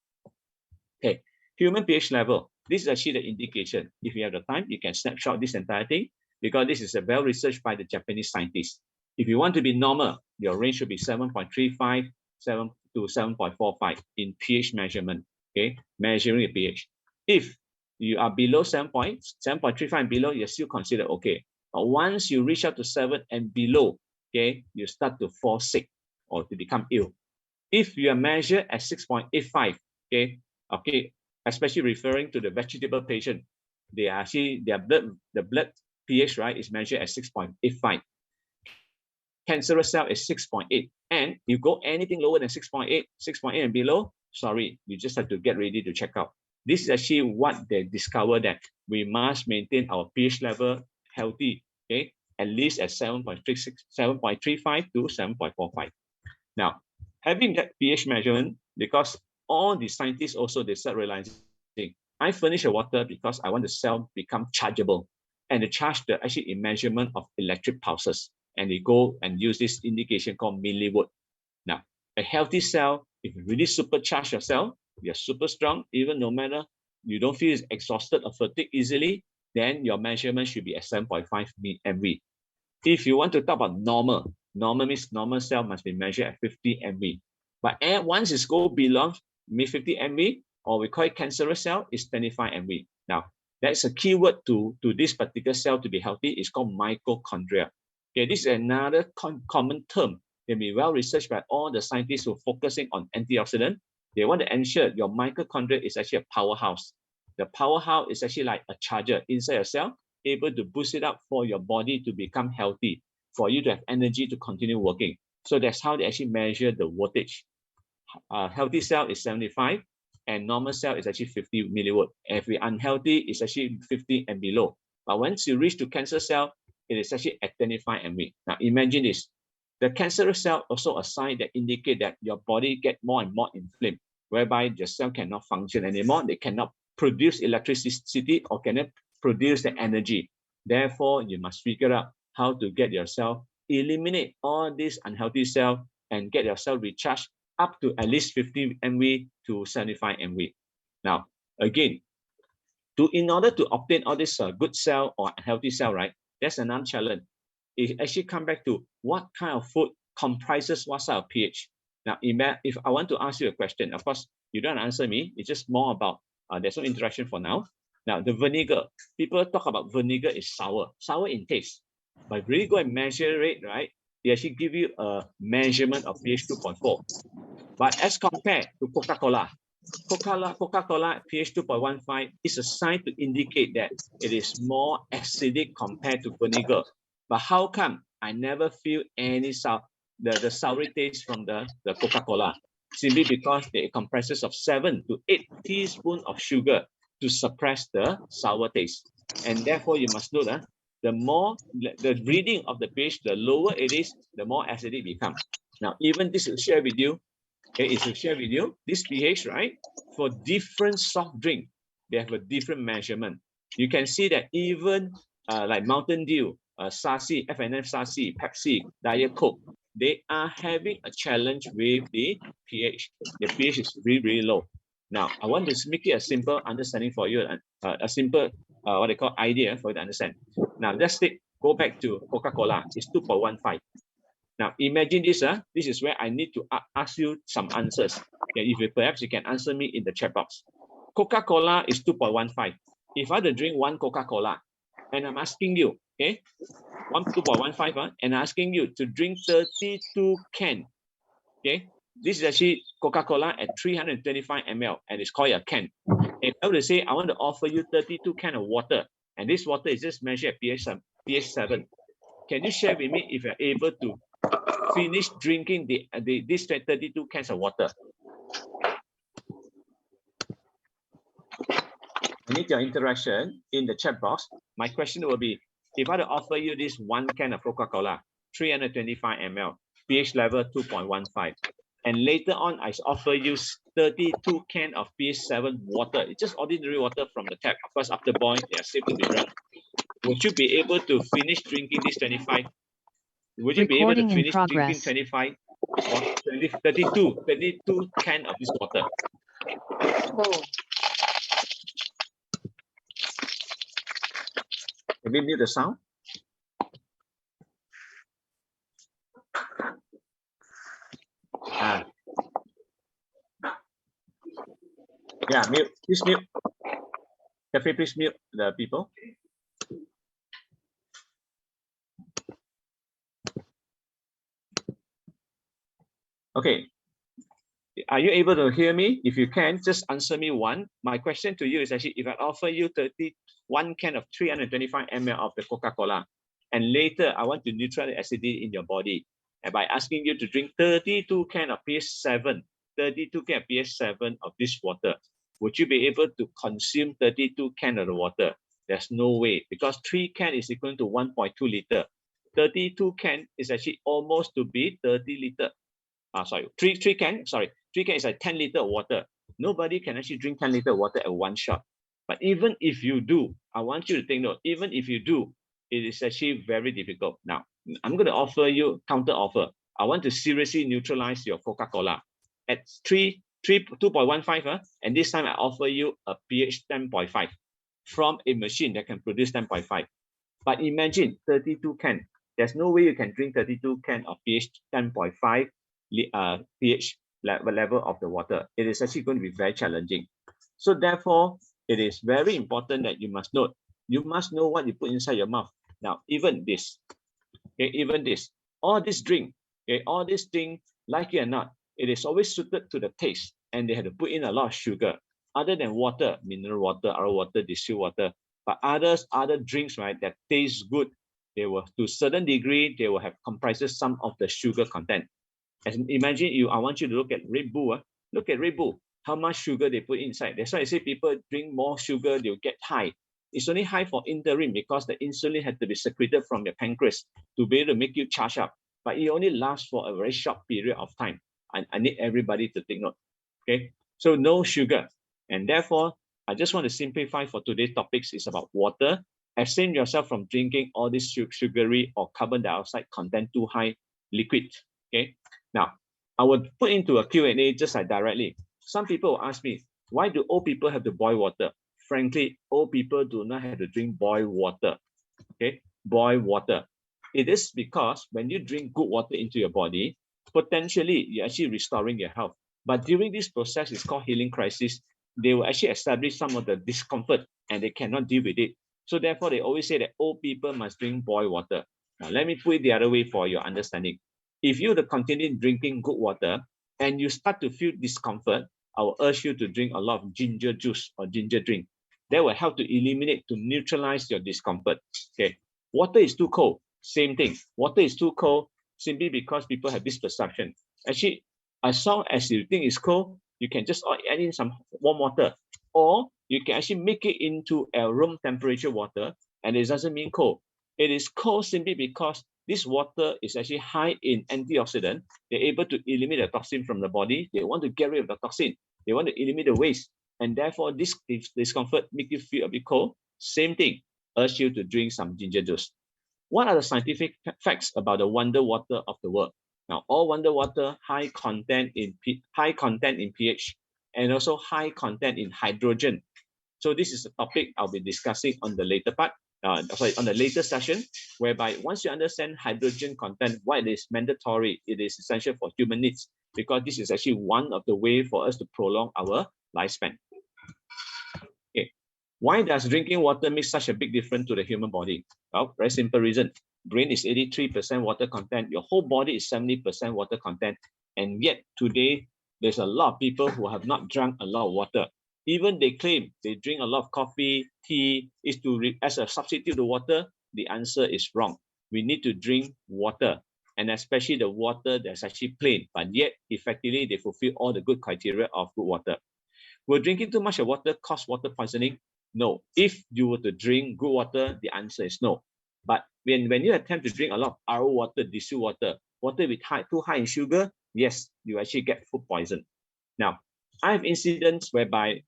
Okay, human pH level. This is actually the indication. If you have the time, you can snapshot this entire thing because this is a well researched by the Japanese scientists. If you want to be normal, your range should be 7.35 to 7.45 in pH measurement, okay? Measuring the pH. If you are below 7.35 and below, you're still considered okay. But once you reach out to 7 and below, okay, you start to fall sick or to become ill. If you are measured at 6.85, okay, especially referring to the vegetable patient, they are actually the blood pH, right, is measured at 6.85. Cancerous cell is 6.8, and you go anything lower than 6.8 and below, sorry, you just have to get ready to check out. This is actually what they discovered, that we must maintain our pH level healthy, okay, at least at 7.35 to 7.45. Now, having that pH measurement, because all the scientists also, they start realizing, I furnish a water because I want the cell become chargeable, and they charge the actually in measurement of electric pulses. And they go and use this indication called milliwatt. Now, a healthy cell, if you really supercharge your cell, you're super strong, even no matter you don't feel exhausted or fatigued easily, then your measurement should be at 7.5 MV. If you want to talk about normal means normal cell must be measured at 50 MV. But once it's go below 50 MV, or we call it cancerous cell, is 25 MV. Now, that's a keyword to this particular cell to be healthy. It's called mitochondria. Okay, this is another common term. They've been well researched by all the scientists who are focusing on antioxidant. They want to ensure your mitochondria is actually a powerhouse. The powerhouse is actually like a charger inside a cell, able to boost it up for your body to become healthy, for you to have energy to continue working. So that's how they actually measure the wattage. Healthy cell is 75, and normal cell is actually 50 milliwatt. If we're unhealthy, it's actually 50 and below. But once you reach to cancer cell, it is actually at 25 MV. Now imagine this. The cancerous cell also a sign that indicate that your body get more and more inflamed, whereby the cell cannot function anymore. They cannot produce electricity or cannot produce the energy. Therefore, you must figure out how to get yourself, eliminate all these unhealthy cells and get yourself recharged up to at least 50 MV to 75 MV. Now, again, in order to obtain all this good cell or healthy cell, right? That's another challenge. It actually comes back to what kind of food comprises what sort of pH. Now, if I want to ask you a question, of course, you don't answer me. It's just more about There's no interaction for now. Now, the vinegar, people talk about vinegar is sour in taste. But really go and measure it, right? They actually give you a measurement of pH 2.4. But as compared to Coca-Cola pH 2.15 is a sign to indicate that it is more acidic compared to vinegar. But how come I never feel any the sour taste from the Coca-Cola? Simply because it comprises of 7 to 8 teaspoons of sugar to suppress the sour taste. And therefore, you must know that the more the reading of the pH, the lower it is, the more acidic it becomes. Now, even this will share with you. Okay, is to share with you this pH, right? For different soft drink, they have a different measurement. You can see that even like Mountain Dew, Sarsi, F&F Sarsi, Pepsi, Diet Coke, they are having a challenge with the pH. The pH is really, really low. Now, I want to make it a simple understanding for you, a simple, what they call idea for you to understand. Now, let's go back to Coca-Cola. It's 2.15. Now, imagine this. This is where I need to ask you some answers. Okay, if perhaps you can answer me in the chat box. Coca-Cola is 2.15. If I were to drink one Coca-Cola, and I'm asking you, okay, 2.15, and I'm asking you to drink 32 can, okay, this is actually Coca-Cola at 325 ml, and it's called a can. If I were to say I want to offer you 32 can of water, and this water is just measured at pH 7, can you share with me if you're able to finish drinking these 32 cans of water? I need your interaction in the chat box. My question will be, if I were to offer you this one can of Coca-Cola, 325 ml, pH level 2.15, and later on I offer you 32 can of pH 7 water. It's just ordinary water from the tap. Of course, after boiling, they are safe to be drunk. Would you be able to finish drinking this 25? Would you be able to finish drinking 25 or 32 can of this water? Oh. Can we mute the sound? Yeah, mute. Please mute. Cafe, please mute the people. Okay. Are you able to hear me? If you can, just answer me one. My question to you is actually, if I offer you 31 can of 325 ml of the Coca-Cola, and later I want to neutralize acidity in your body, and by asking you to drink 32 can of pH 7, 32 can of pH 7 of this water, would you be able to consume 32 can of the water? There's no way, because 3 can is equal to 1.2 liter. 32 can is actually almost to be 30 liter. Three can is like 10 liter of water. Nobody can actually drink 10 liter of water at one shot. But even if you do, I want you to take note, even if you do, it is actually very difficult. Now, I'm going to offer you counter offer. I want to seriously neutralize your Coca-Cola at 2.15, and this time I offer you a pH 10.5 from a machine that can produce 10.5. But imagine 32 can. There's no way you can drink 32 can of pH 10.5 pH level of the water. It is actually going to be very challenging. So therefore, it is very important that you must know what you put inside your mouth. Now, even this, all this drink, like it or not, it is always suited to the taste, and they have to put in a lot of sugar. Other than water, mineral water, RO water, distilled water, but other drinks, right, that taste good, they will, to a certain degree, they will have comprises some of the sugar content. And imagine I want you to look at Red Bull. Look at Red Bull, how much sugar they put inside. That's why I say people drink more sugar, they'll get high. It's only high for interim because the insulin had to be secreted from your pancreas to be able to make you charge up. But it only lasts for a very short period of time. I need everybody to take note. Okay, so no sugar. And therefore, I just want to simplify for today's topics is about water. Abstain yourself from drinking all this sugary or carbon dioxide content too high liquid. Okay. Now, I would put into a Q&A just like directly. Some people ask me, why do old people have to boil water? Frankly, old people do not have to drink boiled water. Okay, boil water. It is because when you drink good water into your body, potentially you're actually restoring your health. But during this process, it's called healing crisis. they will actually establish some of the discomfort and they cannot deal with it. So therefore, they always say that old people must drink boiled water. Now, let me put it the other way for your understanding. If you continue drinking good water and you start to feel discomfort, I will urge you to drink a lot of ginger juice or ginger drink. That will help to eliminate, to neutralize your discomfort. Okay. Water is too cold. Same thing. Water is too cold simply because people have this perception. Actually, as long as you think it's cold, you can just add in some warm water, or you can actually make it into a room temperature water, and it doesn't mean cold. It is cold simply because this water is actually high in antioxidant. They're able to eliminate the toxin from the body. They want to get rid of the toxin. They want to eliminate the waste, and therefore this discomfort make you feel a bit cold. Same thing. Urge you to drink some ginger juice. What are the scientific facts about the wonder water of the world? Now, all wonder water high content in pH and also high content in hydrogen. So this is a topic I'll be discussing on the later part, on the later session, whereby once you understand hydrogen content, why it is mandatory, it is essential for human needs, because this is actually one of the way for us to prolong our lifespan. Okay. Why does drinking water make such a big difference to the human body? Well, very simple reason. Brain is 83% water content. Your whole body is 70% water content. And yet today, there's a lot of people who have not drunk a lot of water. Even they claim they drink a lot of coffee, tea, is as a substitute to water. The answer is wrong. We need to drink water, and especially the water that's actually plain, but yet effectively they fulfill all the good criteria of good water. Will drinking too much of water cause water poisoning? No. If you were to drink good water, the answer is no. But when you attempt to drink a lot of RO water, distilled water, water with too high in sugar, yes, you actually get food poison. Now, I have incidents whereby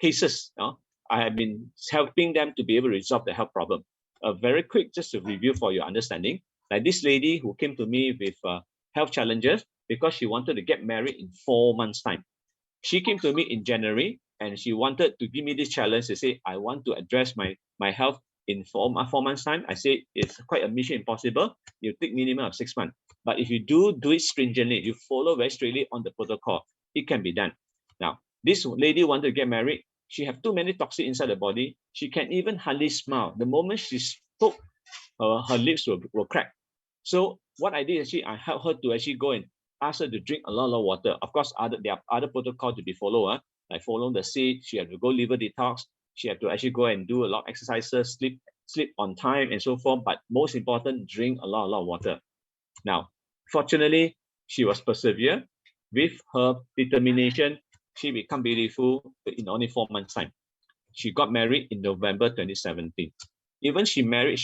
cases, I have been helping them to be able to resolve the health problem. Very quick, just to review for your understanding, like this lady who came to me with health challenges because she wanted to get married in 4 months' time. She came to me in January and she wanted to give me this challenge to say, I want to address my health in 4 months' time. I say it's quite a mission impossible. You take minimum of 6 months. But if you do it stringently, you follow very strictly on the protocol, it can be done. Now, this lady wanted to get married. She have too many toxins inside the body. She can even hardly smile. The moment she spoke, her lips will crack. So what I did actually, I helped her to actually go and ask her to drink a lot of water. Of course, there are other protocols to be followed. Like follow the seat, she had to go liver detox. She had to actually go and do a lot of exercises, sleep on time and so forth. But most important, drink a lot of water. Now, fortunately, she was persevere with her determination. She became beautiful in only 4 months' time. She got married in November 2017. Even she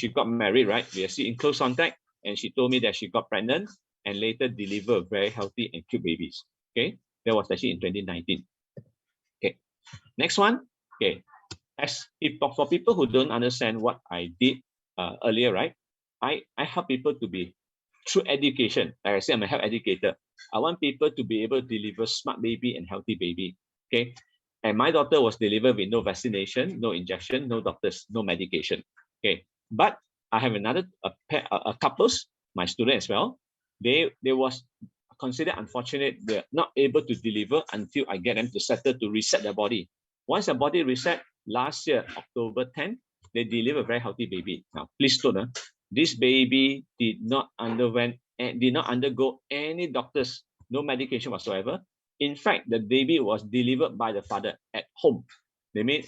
got married, right? We are still in close contact. And she told me that she got pregnant and later delivered very healthy and cute babies. Okay, that was actually in 2019. Okay, next one. Okay, for people who don't understand what I did earlier, right? I help people to be through education. Like I said, I'm a health educator. I want people to be able to deliver smart baby and healthy baby. Okay, and my daughter was delivered with no vaccination, no injection, no doctors, no medication. Okay, but I have another a couples, my student as well. They was considered unfortunate. They're not able to deliver until I get them to settle to reset their body. Once the body reset, last year, October 10th, they delivered a very healthy baby. Now, please note, this baby did not undergo any doctors, no medication whatsoever. In fact, the baby was delivered by the father at home. They made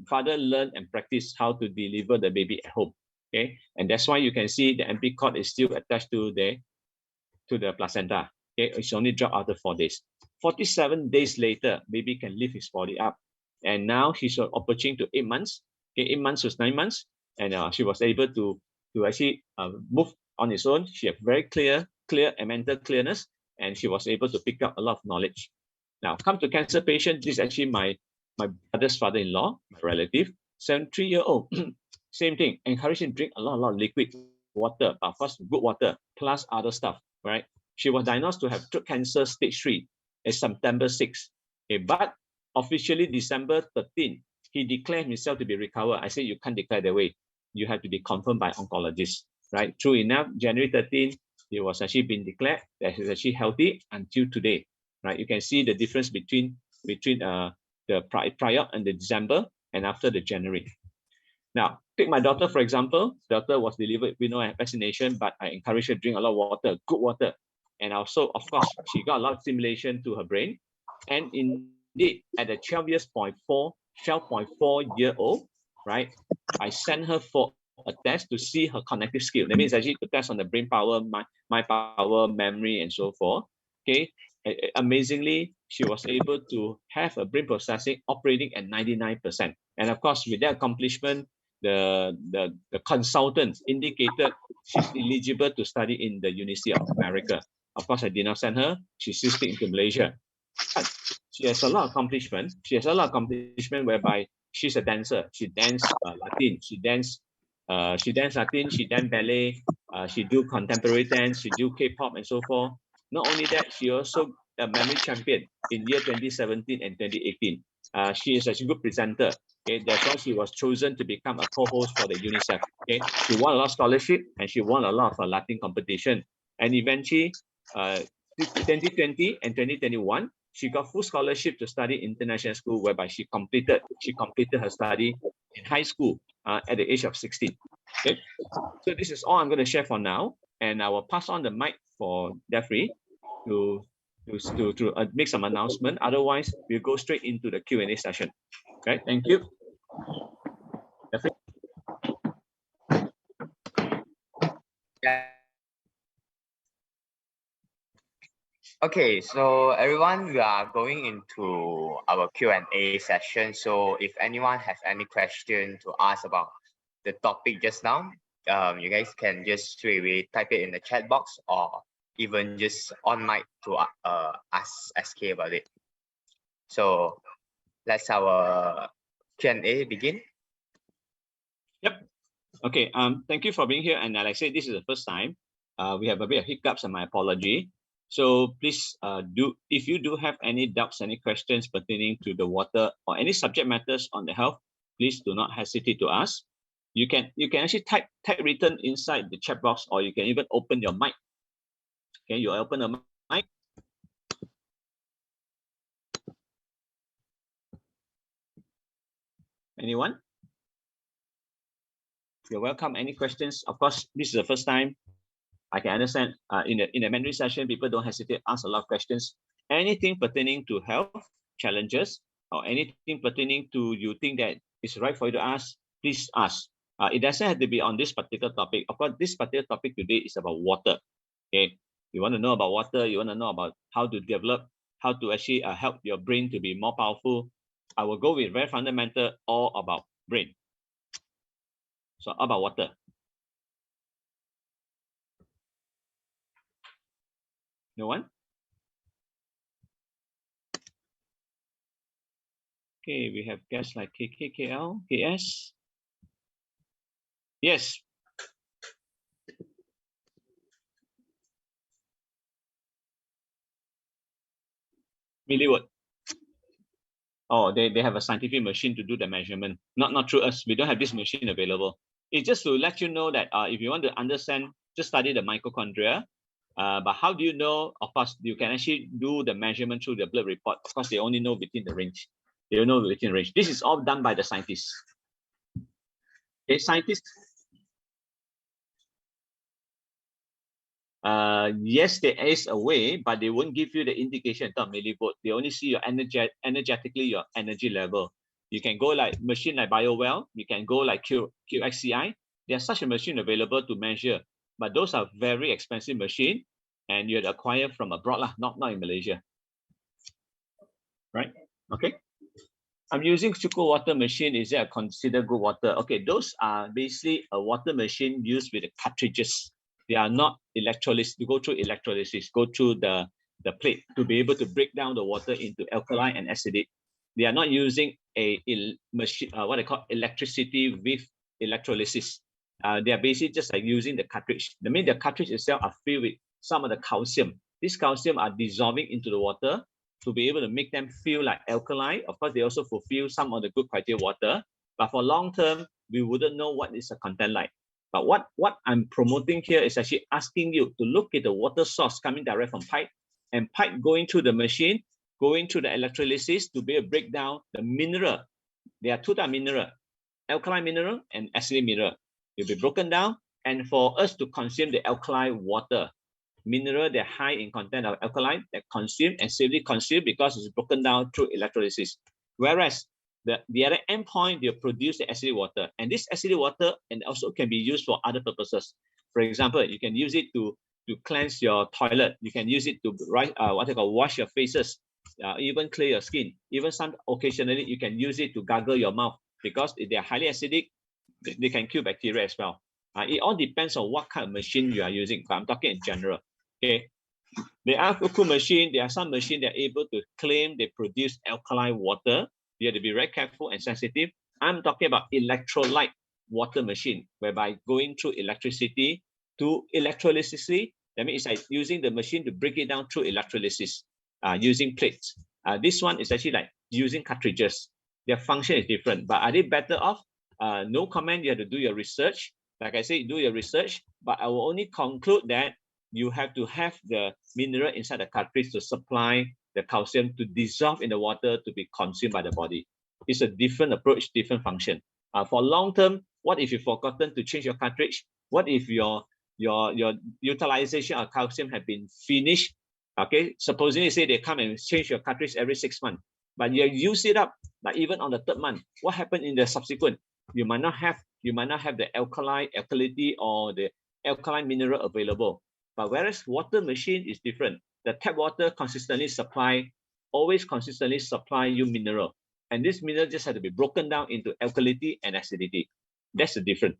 father learn and practice how to deliver the baby at home. Okay, and that's why you can see the MP cord is still attached to the placenta. Okay, it's only dropped after 4 days. 47 days later, baby can lift his body up, and now he's approaching to 8 months. Okay, 8 months was 9 months, and she was able to actually move on his own. She had very clear and mental clearness, and she was able to pick up a lot of knowledge. Now, come to cancer patient. This is actually my brother's father-in-law, my relative, 73-year-old. Same thing. Encourage him to drink a lot of liquid water, of course, good water, plus other stuff, right? She was diagnosed to have throat cancer stage 3 in September 6. Okay, but officially December 13, he declared himself to be recovered. I said, you can't declare that way. You have to be confirmed by oncologist, right? True enough, January 13, he was actually been declared that he's actually healthy until today, right? You can see the difference between the the prior and the December, and after the January. Now, take my daughter, for example. Daughter was delivered with no vaccination, but I encourage her to drink a lot of water, good water. And also, of course, she got a lot of stimulation to her brain. And indeed, at the 12.4-year-old, right, I sent her for a test to see her cognitive skill. That means actually to test on the brain power, mind power, memory, and so forth. Okay. Amazingly, she was able to have a brain processing operating at 99%. And of course, with that accomplishment, the consultants indicated she's eligible to study in the University of America. Of course, I did not send her. She's still staying to Malaysia. But she has a lot of accomplishment. She has a lot of accomplishment whereby she's a dancer. She danced Latin. She danced Latin. She danced ballet. She do contemporary dance. She do K-pop and so forth. Not only that, she also a memory champion in year 2017 and 2018. She is a good presenter. Okay, that's why she was chosen to become a co-host for the UNICEF. Okay, she won a lot of scholarship and she won a lot of Latin competition. And eventually, 2020 and 2021, she got full scholarship to study international school, whereby she completed her study in high school at the age of 16. Okay, so this is all I'm going to share for now, and I will pass on the mic for Jeffrey to make some announcement. Otherwise, we'll go straight into the Q&A session. Okay, thank you. Jeffrey? Yeah. Okay, so everyone, we are going into our Q&A session. So if anyone has any question to ask about the topic just now, you guys can just straight away type it in the chat box or even just on mic to ask SK about it. So let's our Q&A begin. Yep. Okay. Thank you for being here. And like I said, this is the first time. We have a bit of hiccups, and my apology. So please if you do have any doubts, any questions pertaining to the water or any subject matters on the health, please do not hesitate to ask. You can actually type written inside the chat box, or you can even open your mic. Okay, you open the mic. Anyone? You're welcome. Any questions? Of course, this is the first time. I can understand in a Mandarin session, people don't hesitate to ask a lot of questions. Anything pertaining to health challenges or anything pertaining to you think that is right for you to ask, please ask. It doesn't have to be on this particular topic. Of course, this particular topic today is about water. Okay, you want to know about water, you want to know about how to develop, how to actually help your brain to be more powerful. I will go with very fundamental, all about brain. So about water. No one? Okay, we have guests like KKKL, KS. Yes. Milliwatt. Oh, they have a scientific machine to do the measurement. Not through us. We don't have this machine available. It's just to let you know that if you want to understand, just study the mitochondria. But how do you know? Of course, you can actually do the measurement through the blood report. Of course, they only know within the range. They don't know within range. This is all done by the scientists. Okay, scientists. Yes, there is a way, but they won't give you the indication of millivolt. They only see your energetically your energy level. You can go like machine like BioWell. You can go like QXCI. There's such a machine available to measure, but those are very expensive machine, and you'd acquire from abroad, not in Malaysia. Right? Okay. I'm using Suco water machine. Is that considered good water? Okay, those are basically a water machine used with the cartridges. They are not electrolysis. You go through electrolysis, go through the plate to be able to break down the water into alkaline and acidic. They are not using a machine, what they call electricity with electrolysis. They are basically just like using the cartridge. The cartridge itself are filled with some of the calcium. This calcium are dissolving into the water to be able to make them feel like alkaline. Of course, they also fulfill some of the good criteria water. But for long term, we wouldn't know what is the content like. But what I'm promoting here is actually asking you to look at the water source coming direct from pipe and pipe going through the machine. going through the electrolysis to be able to break down the mineral. There are two types of mineral, alkaline mineral and acidic mineral. It will be broken down, and for us to consume the alkaline water, mineral that are high in content of alkaline that consume and safely consumed because it's broken down through electrolysis. Whereas the other endpoint, they produce the acidic water, and this acidic water and also can be used for other purposes. For example, you can use it to cleanse your toilet. You can use it to wash your faces, even clear your skin. Even some occasionally you can use it to gargle your mouth because if they are highly acidic, they can kill bacteria as well. It all depends on what kind of machine you are using, but I'm talking in general. Okay, there are cool machine. There are some machine that are able to claim they produce alkaline water. You have to be very careful and sensitive. I'm talking about electrolyte water machine, whereby going through electricity to electrolysis. That means it's like using the machine to break it down through electrolysis, using plates. This one is actually like using cartridges. Their function is different, but are they better off? No comment. You have to do your research. Like I said, do your research, but I will only conclude that you have to have the mineral inside the cartridge to supply the calcium to dissolve in the water to be consumed by the body. It's a different approach, different function. For long term, what if you've forgotten to change your cartridge? What if your utilization of calcium have been finished? Okay, supposing you say they come and change your cartridge every 6 months, but you use it up, like even on the 3rd month, what happened in the subsequent? You might not have the alkalinity or the alkaline mineral available. But whereas water machine is different, the tap water always consistently supply you mineral, and this mineral just has to be broken down into alkalinity and acidity. That's the difference.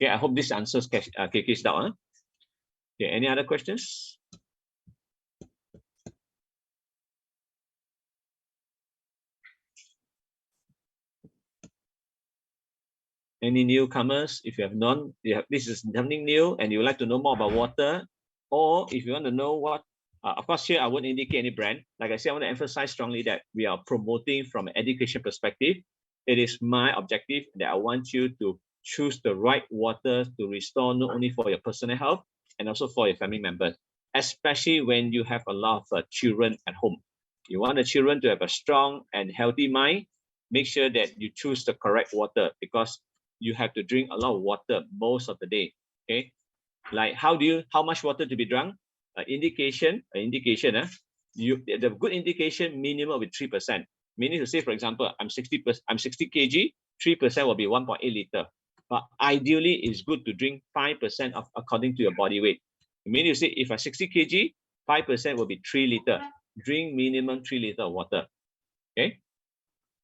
Okay, I hope this answers KK's doubt. Huh? Okay, any other questions? Any newcomers? If you have none, this is something new and you would like to know more about water, or if you want to know what, of course, here I won't indicate any brand. Like I said, I want to emphasize strongly that we are promoting from an education perspective. It is my objective that I want you to choose the right water to restore not only for your personal health and also for your family members, especially when you have a lot of children at home. You want the children to have a strong and healthy mind. Make sure that you choose the correct water, because you have to drink a lot of water most of the day. Okay, like how much water to be drunk? The good indication minimum will be 3%. Meaning to say, for example, I'm 60 kg, 3% will be 1.8 liter. But ideally, it's good to drink 5% of according to your body weight. Meaning to say, if I'm 60 kg, 5% will be 3 liter. Drink minimum 3 liter of water. Okay.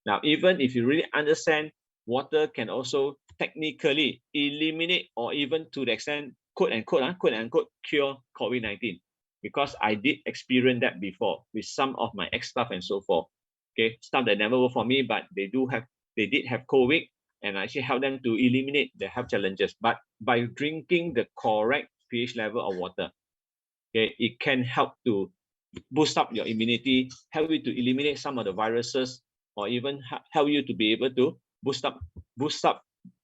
Now, even if you really understand, water can also technically eliminate or even to the extent, quote unquote, cure COVID-19. Because I did experience that before with some of my ex-staff and so forth. Okay, staff that never worked for me, but they did have COVID, and I actually helped them to eliminate the health challenges. But by drinking the correct pH level of water, okay, it can help to boost up your immunity, help you to eliminate some of the viruses, or even help you to be able to boost up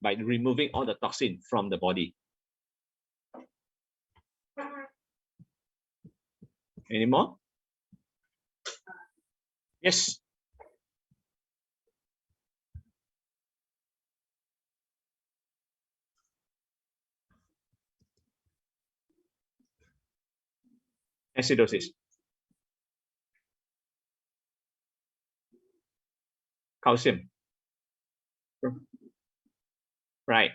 by removing all the toxin from the body. Any more? Yes. Acidosis. Calcium. Right.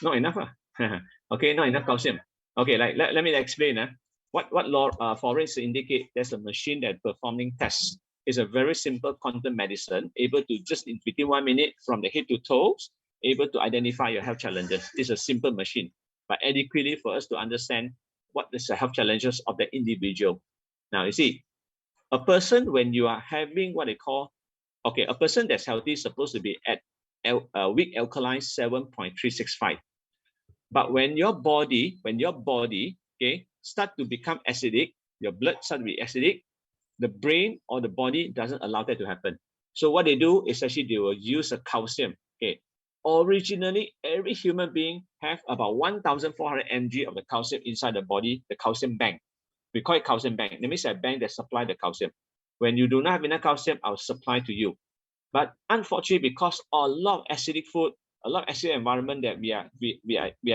Not enough. Okay, not enough calcium. Okay, like let me explain. What forensics indicate there's a machine that performing tests. It's a very simple quantum medicine, able to just in within 1 minute from the head to toes, able to identify your health challenges. It's a simple machine, but adequately for us to understand what is the health challenges of the individual. Now, you see, a person, when you are having what they call, okay, a person that's healthy is supposed to be at weak alkaline 7.365. But when your body, okay, start to become acidic, your blood start to be acidic, the brain or the body doesn't allow that to happen. So what they do is actually they will use a calcium. Okay, originally every human being have about 1,400 mg of the calcium inside the body, the calcium bank. We call it calcium bank. That means a bank that supply the calcium. When you do not have enough calcium, I'll supply to you. But unfortunately, because a lot of acidic food, a lot of acidic environment that we are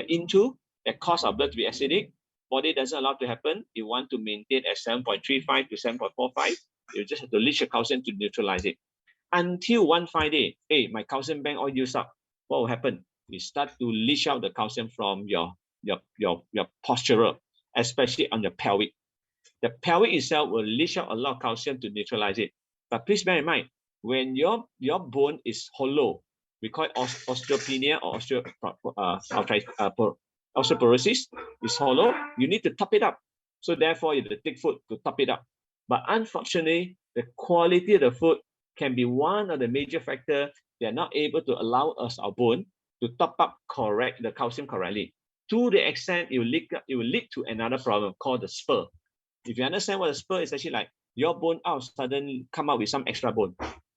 into, that cause our blood to be acidic, body doesn't allow to happen. You want to maintain at 7.35 to 7.45, you just have to leach the calcium to neutralize it. Until one fine day, hey, my calcium bank all used up. What will happen? You start to leach out the calcium from your postural, especially on your pelvic. The pelvic itself will leach out a lot of calcium to neutralize it. But please bear in mind, when your bone is hollow, we call it osteopenia or osteoporosis, is hollow, you need to top it up. So therefore, you have to take food to top it up. But unfortunately, the quality of the food can be one of the major factors that are not able to allow us, our bone, to top up the calcium correctly. To the extent it will lead to another problem called the spur. If you understand what a spur is, actually like your bone out suddenly come out with some extra bone.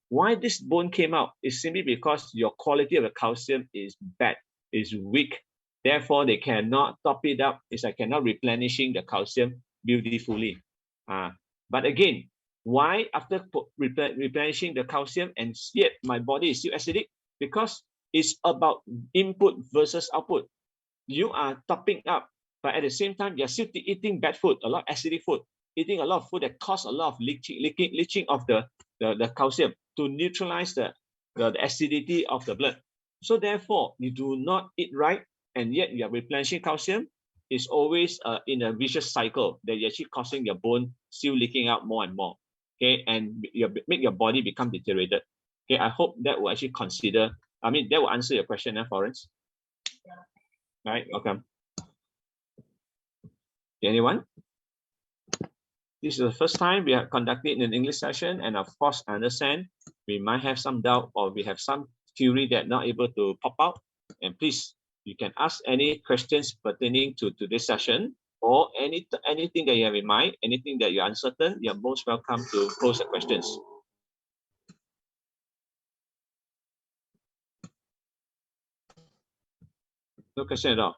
Why this bone came out is simply because your quality of the calcium is bad, is weak. Therefore, they cannot top it up. It's like cannot replenishing the calcium beautifully. But again, why after replenishing the calcium and yet my body is still acidic? Because it's about input versus output. You are topping up, but at the same time, you're still eating bad food, a lot of acidic food, eating a lot of food that cause a lot of leaching of the calcium to neutralize the acidity of the blood. So therefore, you do not eat right, and yet you are replenishing calcium. It's always in a vicious cycle that you're actually causing your bone still leaking out more and more. Okay, and make your body become deteriorated. Okay, I hope that will actually that will answer your question, Florence. Right, okay. Anyone? This is the first time we have conducted an English session, and of course, I understand we might have some doubt or we have some theory that not able to pop out. And please, you can ask any questions pertaining to this session or anything that you have in mind, anything that you're uncertain, you're most welcome to pose the questions. No question at all.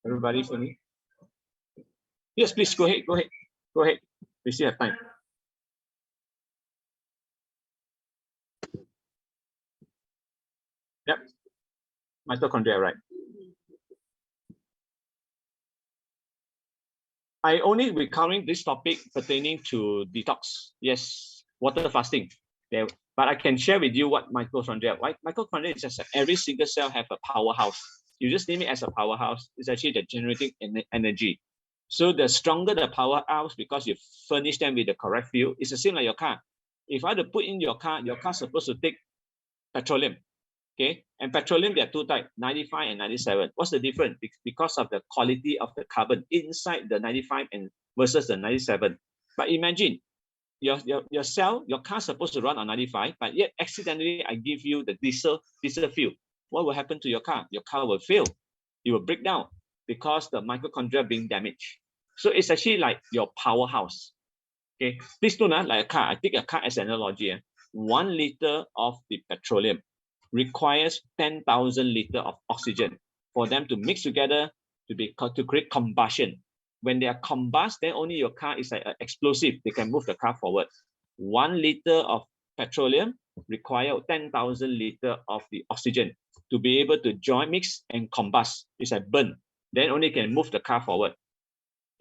Everybody for me? Yes, please go ahead. We still have time. Yep. Mitochondria, right. I only recovering this topic pertaining to detox. Yes, water fasting. There, but I can share with you what mitochondria. Right? Mitochondria is just like every single cell have a powerhouse. You just name it as a powerhouse. It's actually the generating energy. So the stronger the powerhouse, because you furnish them with the correct fuel, it's the same like your car. If I had to put in your car's supposed to take petroleum. Okay, and petroleum, there are two types, 95 and 97. What's the difference? Because of the quality of the carbon inside the 95 and versus the 97. But imagine your cell, your car's supposed to run on 95, but yet accidentally I give you the diesel fuel. What will happen to your car? Your car will fail. It will break down because the mitochondria being damaged. So it's actually like your powerhouse. Okay, please don't like a car. I take a car as an analogy. 1 liter of the petroleum requires 10,000 liters of oxygen for them to mix together to create combustion. When they are combust, then only your car is like an explosive. They can move the car forward. 1 liter of petroleum require 10,000 liters of the oxygen to be able to join, mix, and combust. It's like burn. Then only can move the car forward.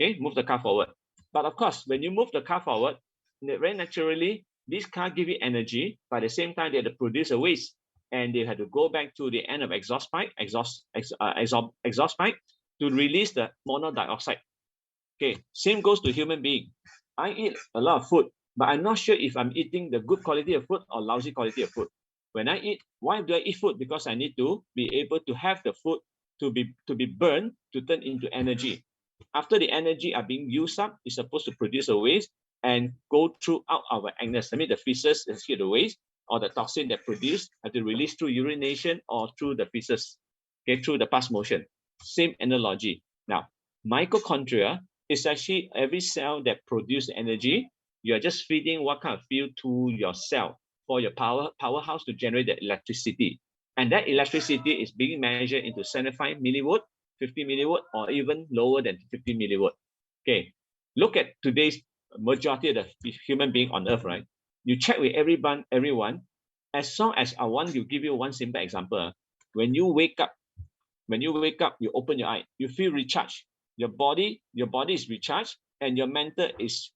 Okay, move the car forward. But of course, when you move the car forward, very naturally, this car give you energy. But at the same time, they have to produce a waste. And they had to go back to the end of exhaust pipe to release the mono dioxide. Okay, same goes to human being. I eat a lot of food, but I'm not sure if I'm eating the good quality of food or lousy quality of food. When I eat, why do I eat food? Because I need to be able to have the food to be burned to turn into energy. After the energy are being used up, it's supposed to produce a waste and go throughout our anus. I mean, the feces is here the waste, or the toxin that produced have to release through urination or through the feces, okay, through the pass motion. Same analogy. Now, mitochondria is actually every cell that produces energy. You are just feeding what kind of fuel to your cell for your powerhouse to generate the electricity. And that electricity is being measured into 75 milliwatt, 50 milliwatt, or even lower than 50 milliwatt. Okay, look at today's majority of the human being on earth, right? You check with everyone, as long as I want to give you one simple example. When you wake up, you open your eye, you feel recharged. Your body is recharged, and your mental is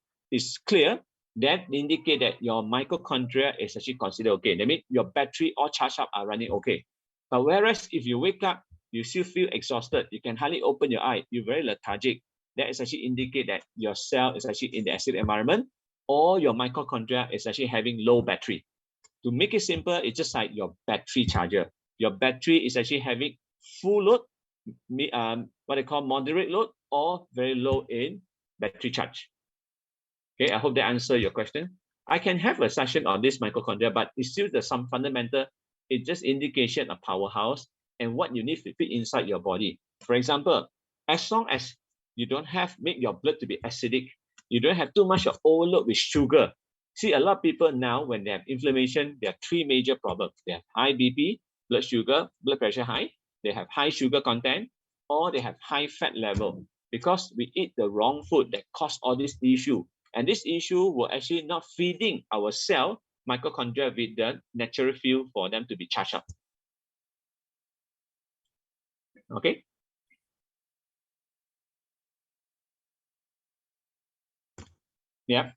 clear. That indicate that your mitochondria is actually considered okay. That means your battery all charged up are running okay. But whereas if you wake up, you still feel exhausted, you can hardly open your eye, you're very lethargic, that is actually indicate that your cell is actually in the acid environment, or your mitochondria is actually having low battery. To make it simple, it's just like your battery charger. Your battery is actually having full load, what they call moderate load, or very low in battery charge. Okay, I hope that answers your question. I can have a session on this mitochondria, but it's still some fundamental. It's just indication of powerhouse and what you need to fit inside your body. For example, as long as you don't make your blood to be acidic, you don't have too much of overload with sugar. See, a lot of people now, when they have inflammation, there are three major problems. They have high BP, blood sugar, blood pressure high. They have high sugar content, or they have high fat level, because we eat the wrong food that cause all this issue. And this issue will actually not feeding our cell mitochondria with the natural fuel for them to be charged up. Okay. Yeah.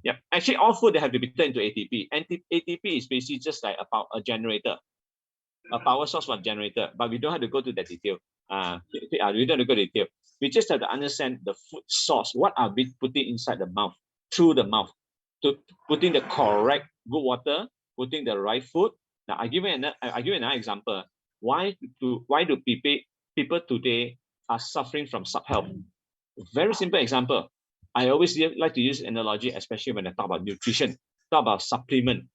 Yep. Actually, all food they have to be turned into ATP. ATP is basically just like about a generator, a power source for a generator, but we don't have to go to that detail. We don't have to go to detail. We just have to understand the food source. What are we putting inside the mouth, through the mouth, to putting the correct good water, putting the right food. Now, I give you another example. Why do people today are suffering from sub-health? Very simple example. I always like to use analogy, especially when I talk about nutrition, talk about supplement.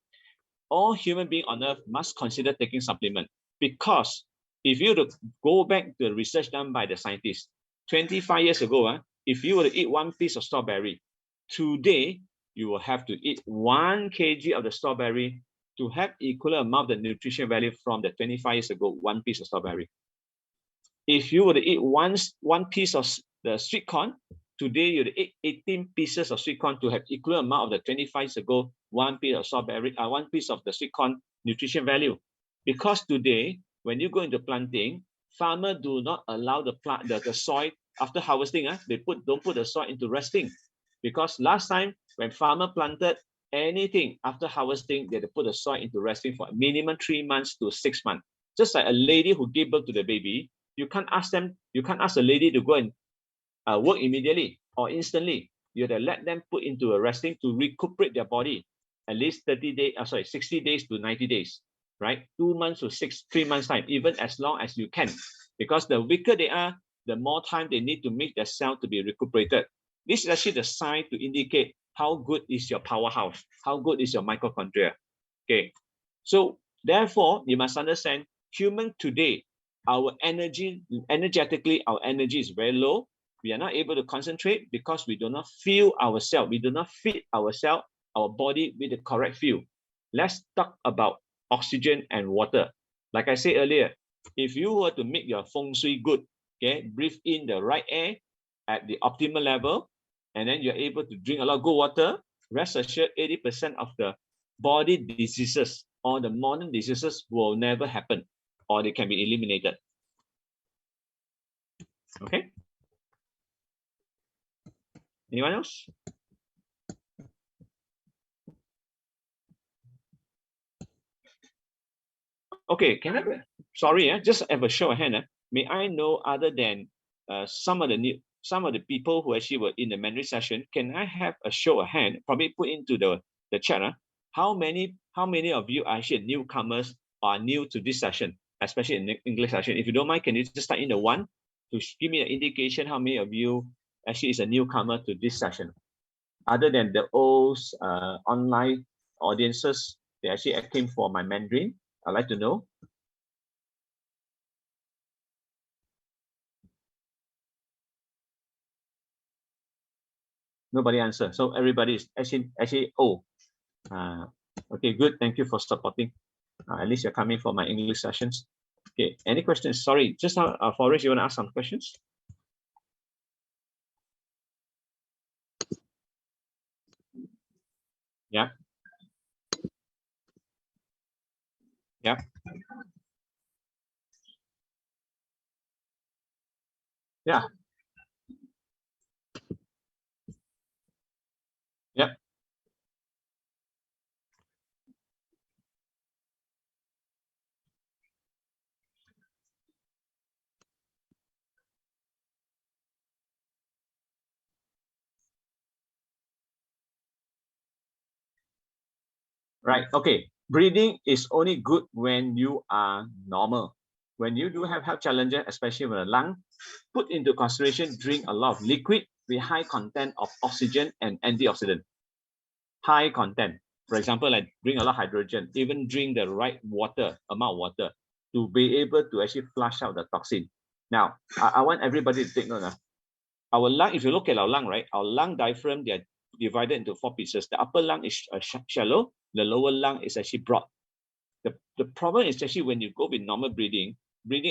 All human beings on earth must consider taking supplement, because if you were to go back to the research done by the scientists 25 years ago, if you were to eat one piece of strawberry, today you will have to eat 1 kg of the strawberry to have equal amount of the nutrition value from the 25 years ago, one piece of strawberry. If you were to eat one piece of the sweet corn, today you would eat 18 pieces of sweet corn to have equal amount of the 25 years ago, one piece of strawberry, one piece of the sweet corn nutrition value. Because today, when you go into planting, farmers do not allow the plant, the soil after harvesting, they don't put the soil into resting. Because last time when farmer planted anything after harvesting, they had to put the soil into resting for a minimum 3 months to 6 months. Just like a lady who gave birth to the baby, you can't ask a lady to go and work immediately or instantly. You have to let them put into a resting to recuperate their body at least 60 days to 90 days, right? 2 months to 3 months time, even as long as you can, because the weaker they are, the more time they need to make their cell to be recuperated. This is actually the sign to indicate how good is your powerhouse, how good is your mitochondria. Okay, so therefore you must understand, human today, our energetically, our energy is very low. We are not able to concentrate because we do not fuel ourselves. We do not feed ourselves, our body with the correct fuel. Let's talk about oxygen and water. Like I said earlier, if you were to make your feng shui good, okay, breathe in the right air at the optimal level, and then you're able to drink a lot of good water, rest assured 80% of the body diseases or the modern diseases will never happen, or they can be eliminated. Okay. Anyone else? Okay, can I? Sorry, just have a show of hand. May I know, other than some of the people who actually were in the Mandarin session, can I have a show of hand? Probably put into the chat. How many of you are actually newcomers or are new to this session, especially in the English session? If you don't mind, can you just type in the 1 to give me an indication how many of you actually is a newcomer to this session? Other than the old online audiences, they actually came for my Mandarin. I'd like to know. Nobody answer. So everybody is actually oh. Okay, good. Thank you for supporting. At least you're coming for my English sessions. Okay, any questions? Sorry, just now, Forrest, you want to ask some questions? Yeah. Yeah. Yeah. Yeah. Right. Okay. Breathing is only good when you are normal. When you do have health challenges, especially with the lung, put into consideration, drink a lot of liquid with high content of oxygen and antioxidant. High content. For example, like drink a lot of hydrogen, even drink the right water, amount of water, to be able to actually flush out the toxin. Now, I want everybody to take note. Our lung, if you look at our lung, right, our lung diaphragm, they are divided into 4 pieces. The upper lung is shallow, the lower lung is actually broad. The problem is actually when you go with normal breathing,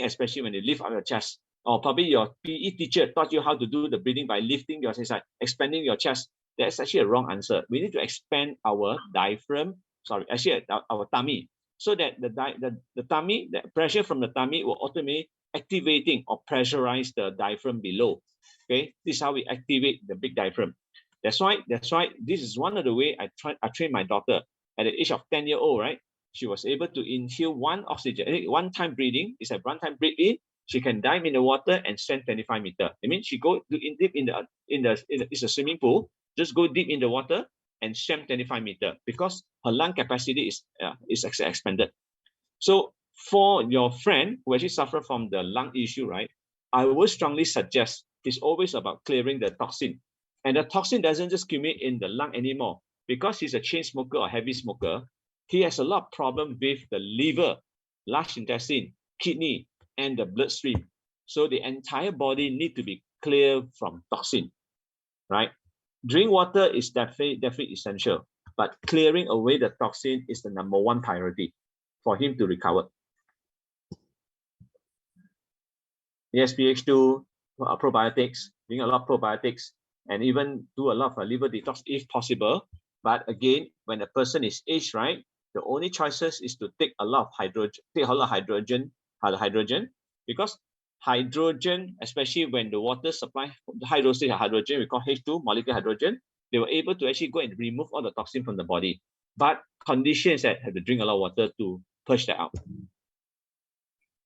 especially when you lift up your chest, or probably your PE teacher taught you how to do the breathing by lifting your chest, expanding your chest. That's actually a wrong answer. We need to expand our diaphragm, actually our tummy, so that the tummy, the pressure from the tummy will automatically activating or pressurize the diaphragm below. Okay, this is how we activate the big diaphragm. That's why this is one of the way I train my daughter at the age of 10-year-old, right? She was able to inhale one time breathing. It's a one time breathe in. She can dive in the water and swim 25 meters. I mean, she go deep in the it's a swimming pool. Just go deep in the water and swim 25 meters because her lung capacity is expanded. So for your friend who actually suffer from the lung issue, right? I would strongly suggest it's always about clearing the toxin. And the toxin doesn't just accumulate in the lung anymore. Because he's a chain smoker or heavy smoker, he has a lot of problem with the liver, large intestine, kidney, and the bloodstream. So the entire body need to be clear from toxin, right? Drink water is definitely essential, but clearing away the toxin is the number one priority for him to recover. Yes, pH2, probiotics, drink a lot of probiotics, and even do a lot of liver detox if possible. But again, when a person is aged, right, the only choices is to take a lot of hydrogen, because hydrogen, especially when the water supply, the hydrogen, we call H2, molecular hydrogen, they were able to actually go and remove all the toxin from the body. But conditions that have to drink a lot of water to push that out.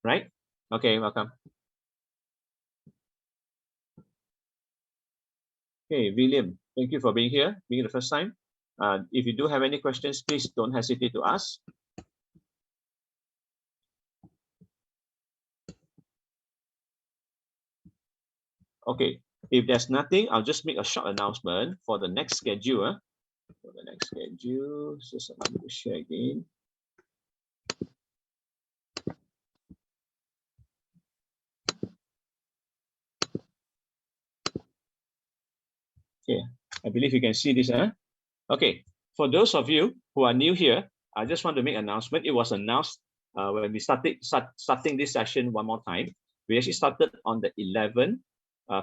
Right? Okay, welcome. Okay, William, thank you for being here, being the first time. If you do have any questions, please don't hesitate to ask. Okay, if there's nothing, I'll just make a short announcement for the next schedule. For the next schedule, just allow me to share again. Okay, I believe you can see this. Okay, for those of you who are new here, I just want to make an announcement. It was announced when we starting this session one more time. We actually started on the 11th,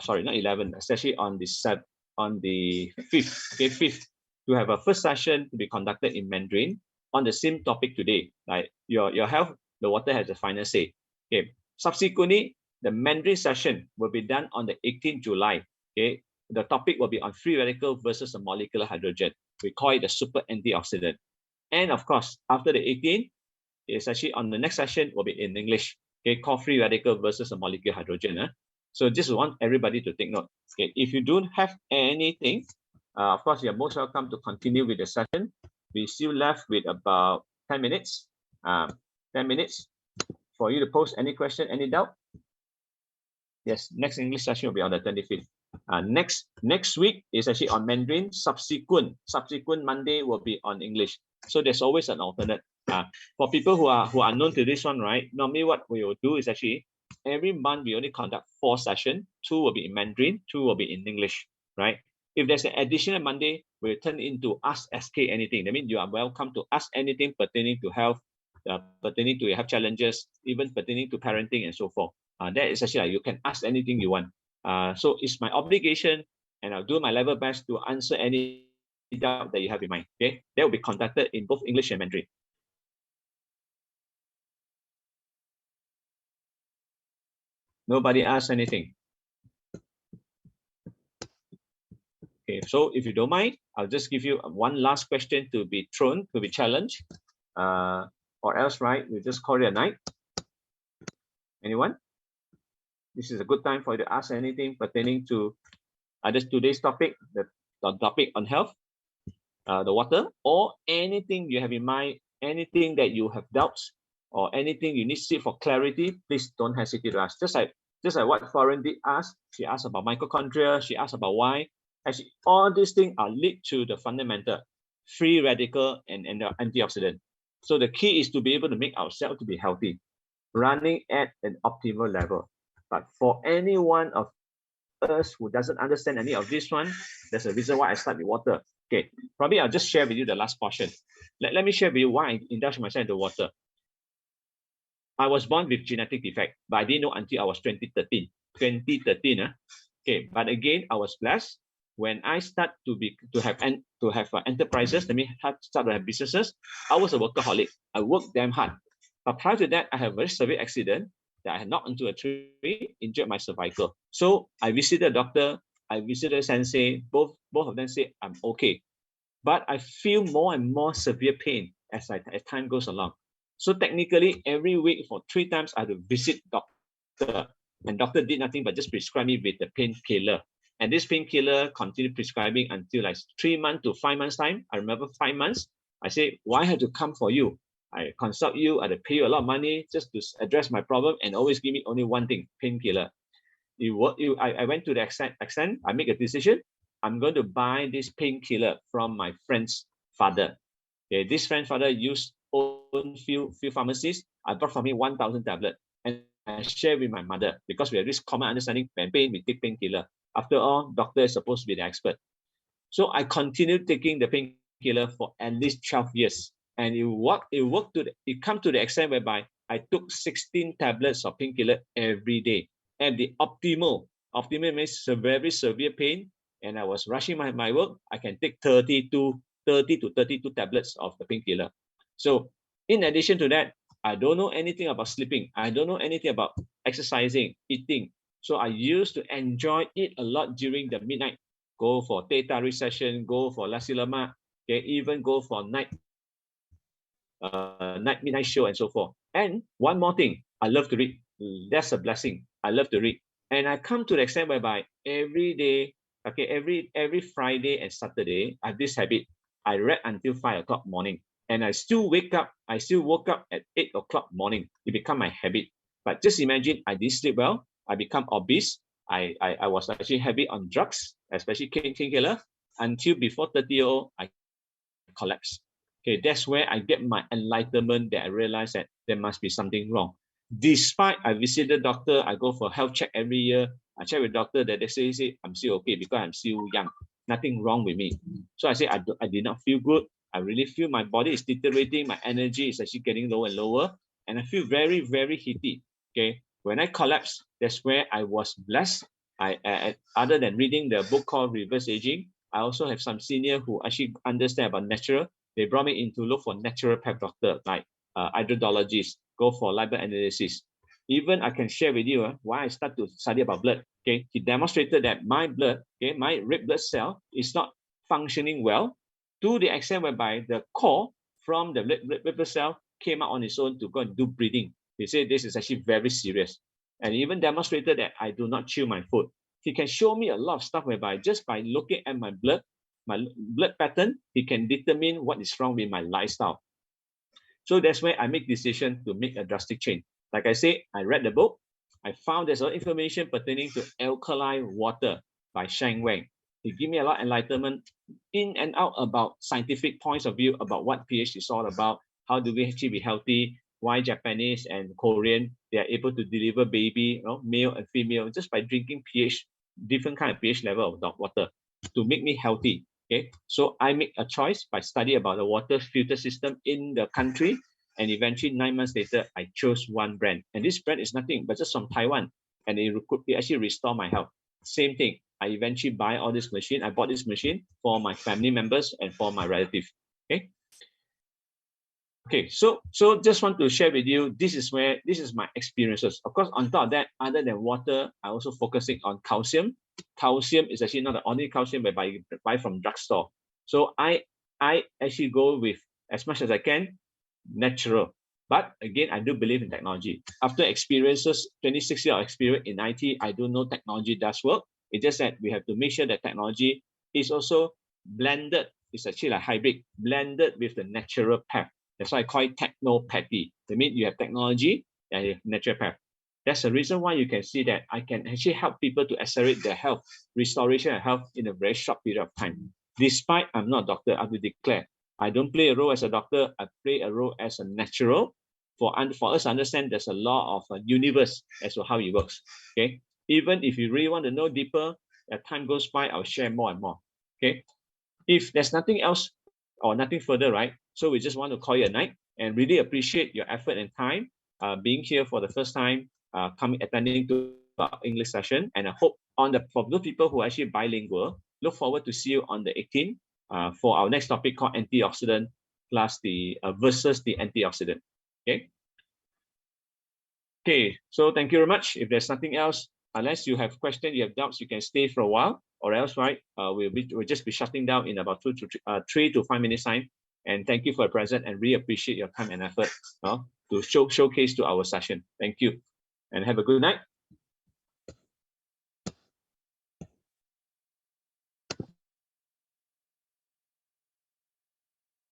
sorry, not 11, especially on the 5th, okay, 5th, to have a first session to be conducted in Mandarin on the same topic today, like your health, the water has the final say. Okay, subsequently, the Mandarin session will be done on the 18th July. Okay, the topic will be on free radical versus a molecular hydrogen. We call it the super antioxidant. And of course, after the 18th, it's actually on the next session will be in English. Okay, called free radical versus a molecular hydrogen. So just want everybody to take note. Okay, if you don't have anything, of course, you're most welcome to continue with the session. We still left with about 10 minutes. 10 minutes for you to post any question, any doubt. Yes, next English session will be on the 25th. Next week is actually on Mandarin. Subsequent Monday will be on English. So there's always an alternate. For people who are known to this one, right? Normally, what we will do is actually every month we only conduct 4 sessions. 2 will be in Mandarin, 2 will be in English, right? If there's an additional Monday, we'll turn into Ask SK Anything. That means you are welcome to ask anything pertaining to health, pertaining to your health challenges, even pertaining to parenting and so forth. That is actually like you can ask anything you want. So it's my obligation, and I'll do my level best to answer any doubt that you have in mind. Okay, that will be conducted in both English and Mandarin. Nobody asks anything. Okay, so if you don't mind, I'll just give you one last question to be thrown, to be challenged. Or else, right, we'll just call it a night. Anyone? This is a good time for you to ask anything pertaining to either today's topic, the topic on health, the water, or anything you have in mind, anything that you have doubts, or anything you need to seek for clarity. Please don't hesitate to ask. Just like what Florence did ask, she asked about mitochondria, she asked about why. Actually, all these things are linked to the fundamental free radical and antioxidant. So the key is to be able to make ourselves to be healthy, running at an optimal level. But for any one of us who doesn't understand any of this one, there's a reason why I start with water. Okay, probably I'll just share with you the last portion. Let me share with you why I indulge myself into water. I was born with genetic defect, but I didn't know until I was 2013. 2013, okay. But again, I was blessed when I start to have enterprises. That means start to have businesses. I was a workaholic. I worked damn hard. But prior to that, I have a very severe accident that I had knocked into a tree, injured my cervical. So I visited a doctor. I visited a sensei. Both of them say I'm okay, but I feel more and more severe pain as time goes along. So technically, every week for 3 times, I had to visit doctor, and doctor did nothing but just prescribe me with the painkiller. And this painkiller continued prescribing until like 3 months to 5 months time. I remember 5 months. I say, why have to come for you? I consult you, I had to pay you a lot of money just to address my problem, and always give me only one thing, painkiller. I went to the extent, I make a decision. I'm going to buy this painkiller from my friend's father. Okay, this friend's father used own few pharmacies. I bought from him 1,000 tablets, and I share with my mother because we have this common understanding: when pain, we take painkiller. After all, doctor is supposed to be the expert. So I continued taking the painkiller for at least 12 years, and it come to the extent whereby I took 16 tablets of painkiller every day. And the optimal means very severe pain, and I was rushing my work, I can take 30 to 32 tablets of the painkiller. So in addition to that, I don't know anything about sleeping. I don't know anything about exercising, eating. So I used to enjoy it a lot during the midnight. Go for teh tarik session, go for nasi lemak, okay, even go for midnight show and so forth. And one more thing, I love to read. That's a blessing. I love to read. And I come to the extent whereby every day, okay, every Friday and Saturday, I have this habit. I read until 5 o'clock morning. And I still woke up at 8 o'clock morning. It become my habit. But just imagine I didn't sleep well. I become obese. I was actually heavy on drugs, especially painkiller, until before 30 years old, I collapsed. Okay, that's where I get my enlightenment, that I realized that there must be something wrong. Despite I visit the doctor, I go for health check every year. I check with doctor that they say I'm still okay because I'm still young. Nothing wrong with me. So I say I did not feel good. I really feel my body is deteriorating. My energy is actually getting lower and lower. And I feel very, very heaty. Okay. When I collapsed, that's where I was blessed. Other than reading the book called Reverse Aging, I also have some senior who actually understand about natural. They brought me in to look for naturopath doctor, like hydrologist, go for liver analysis. Even I can share with you why I start to study about blood. Okay, he demonstrated that my blood, okay, my red blood cell is not functioning well, to the extent whereby the core from the red blood cell came out on its own to go and do breathing. He said this is actually very serious, and even demonstrated that I do not chew my food. He can show me a lot of stuff whereby just by looking at my blood pattern, he can determine what is wrong with my lifestyle. So that's where I make decision to make a drastic change. Like I say, I read the book. I found there's a lot of information pertaining to alkaline water by Shang Wang. He gave me a lot of enlightenment in and out about scientific points of view about what pH is all about. How do we actually be healthy? Why Japanese and Korean, they are able to deliver baby, male and female, just by drinking pH, different kind of pH level of water. to make me healthy. Okay, so I make a choice by study about the water filter system in the country, and eventually 9 months later, I chose one brand, and this brand is nothing but just from Taiwan, and it actually restore my health. Same thing. I eventually buy all this machine. I bought this machine for my family members and for my relatives. Okay. Okay, so just want to share with you, this is my experiences. Of course, on top of that, other than water, I also focusing on calcium. Calcium is actually not the only calcium I buy from drugstore. So I actually go with, as much as I can, natural. But again, I do believe in technology. After experiences, 26 years of experience in IT, I do know technology does work. It's just that we have to make sure that technology is also blended. It's actually like hybrid, blended with the natural path. That's why I call it technopathy. That means you have technology and you have natural path. That's the reason why you can see that I can actually help people to accelerate their health, restoration of health in a very short period of time. Despite I'm not a doctor, I will declare, I don't play a role as a doctor, I play a role as a natural. For us to understand there's a law of a universe as to how it works. Okay. Even if you really want to know deeper, as time goes by, I'll share more and more. Okay. If there's nothing else or nothing further, right? So we just want to call you a night and really appreciate your effort and time being here for the first time, attending to our English session. And I hope for those people who are actually bilingual, look forward to see you on the 18th for our next topic called antioxidant plus the versus the antioxidant. Okay. Okay. So thank you very much. If there's nothing else, unless you have questions, you have doubts, you can stay for a while, or else, right? We'll just be shutting down in about 3 to 5 minutes time. And thank you for your presence, and really appreciate your time and effort to showcase to our session. Thank you, and have a good night.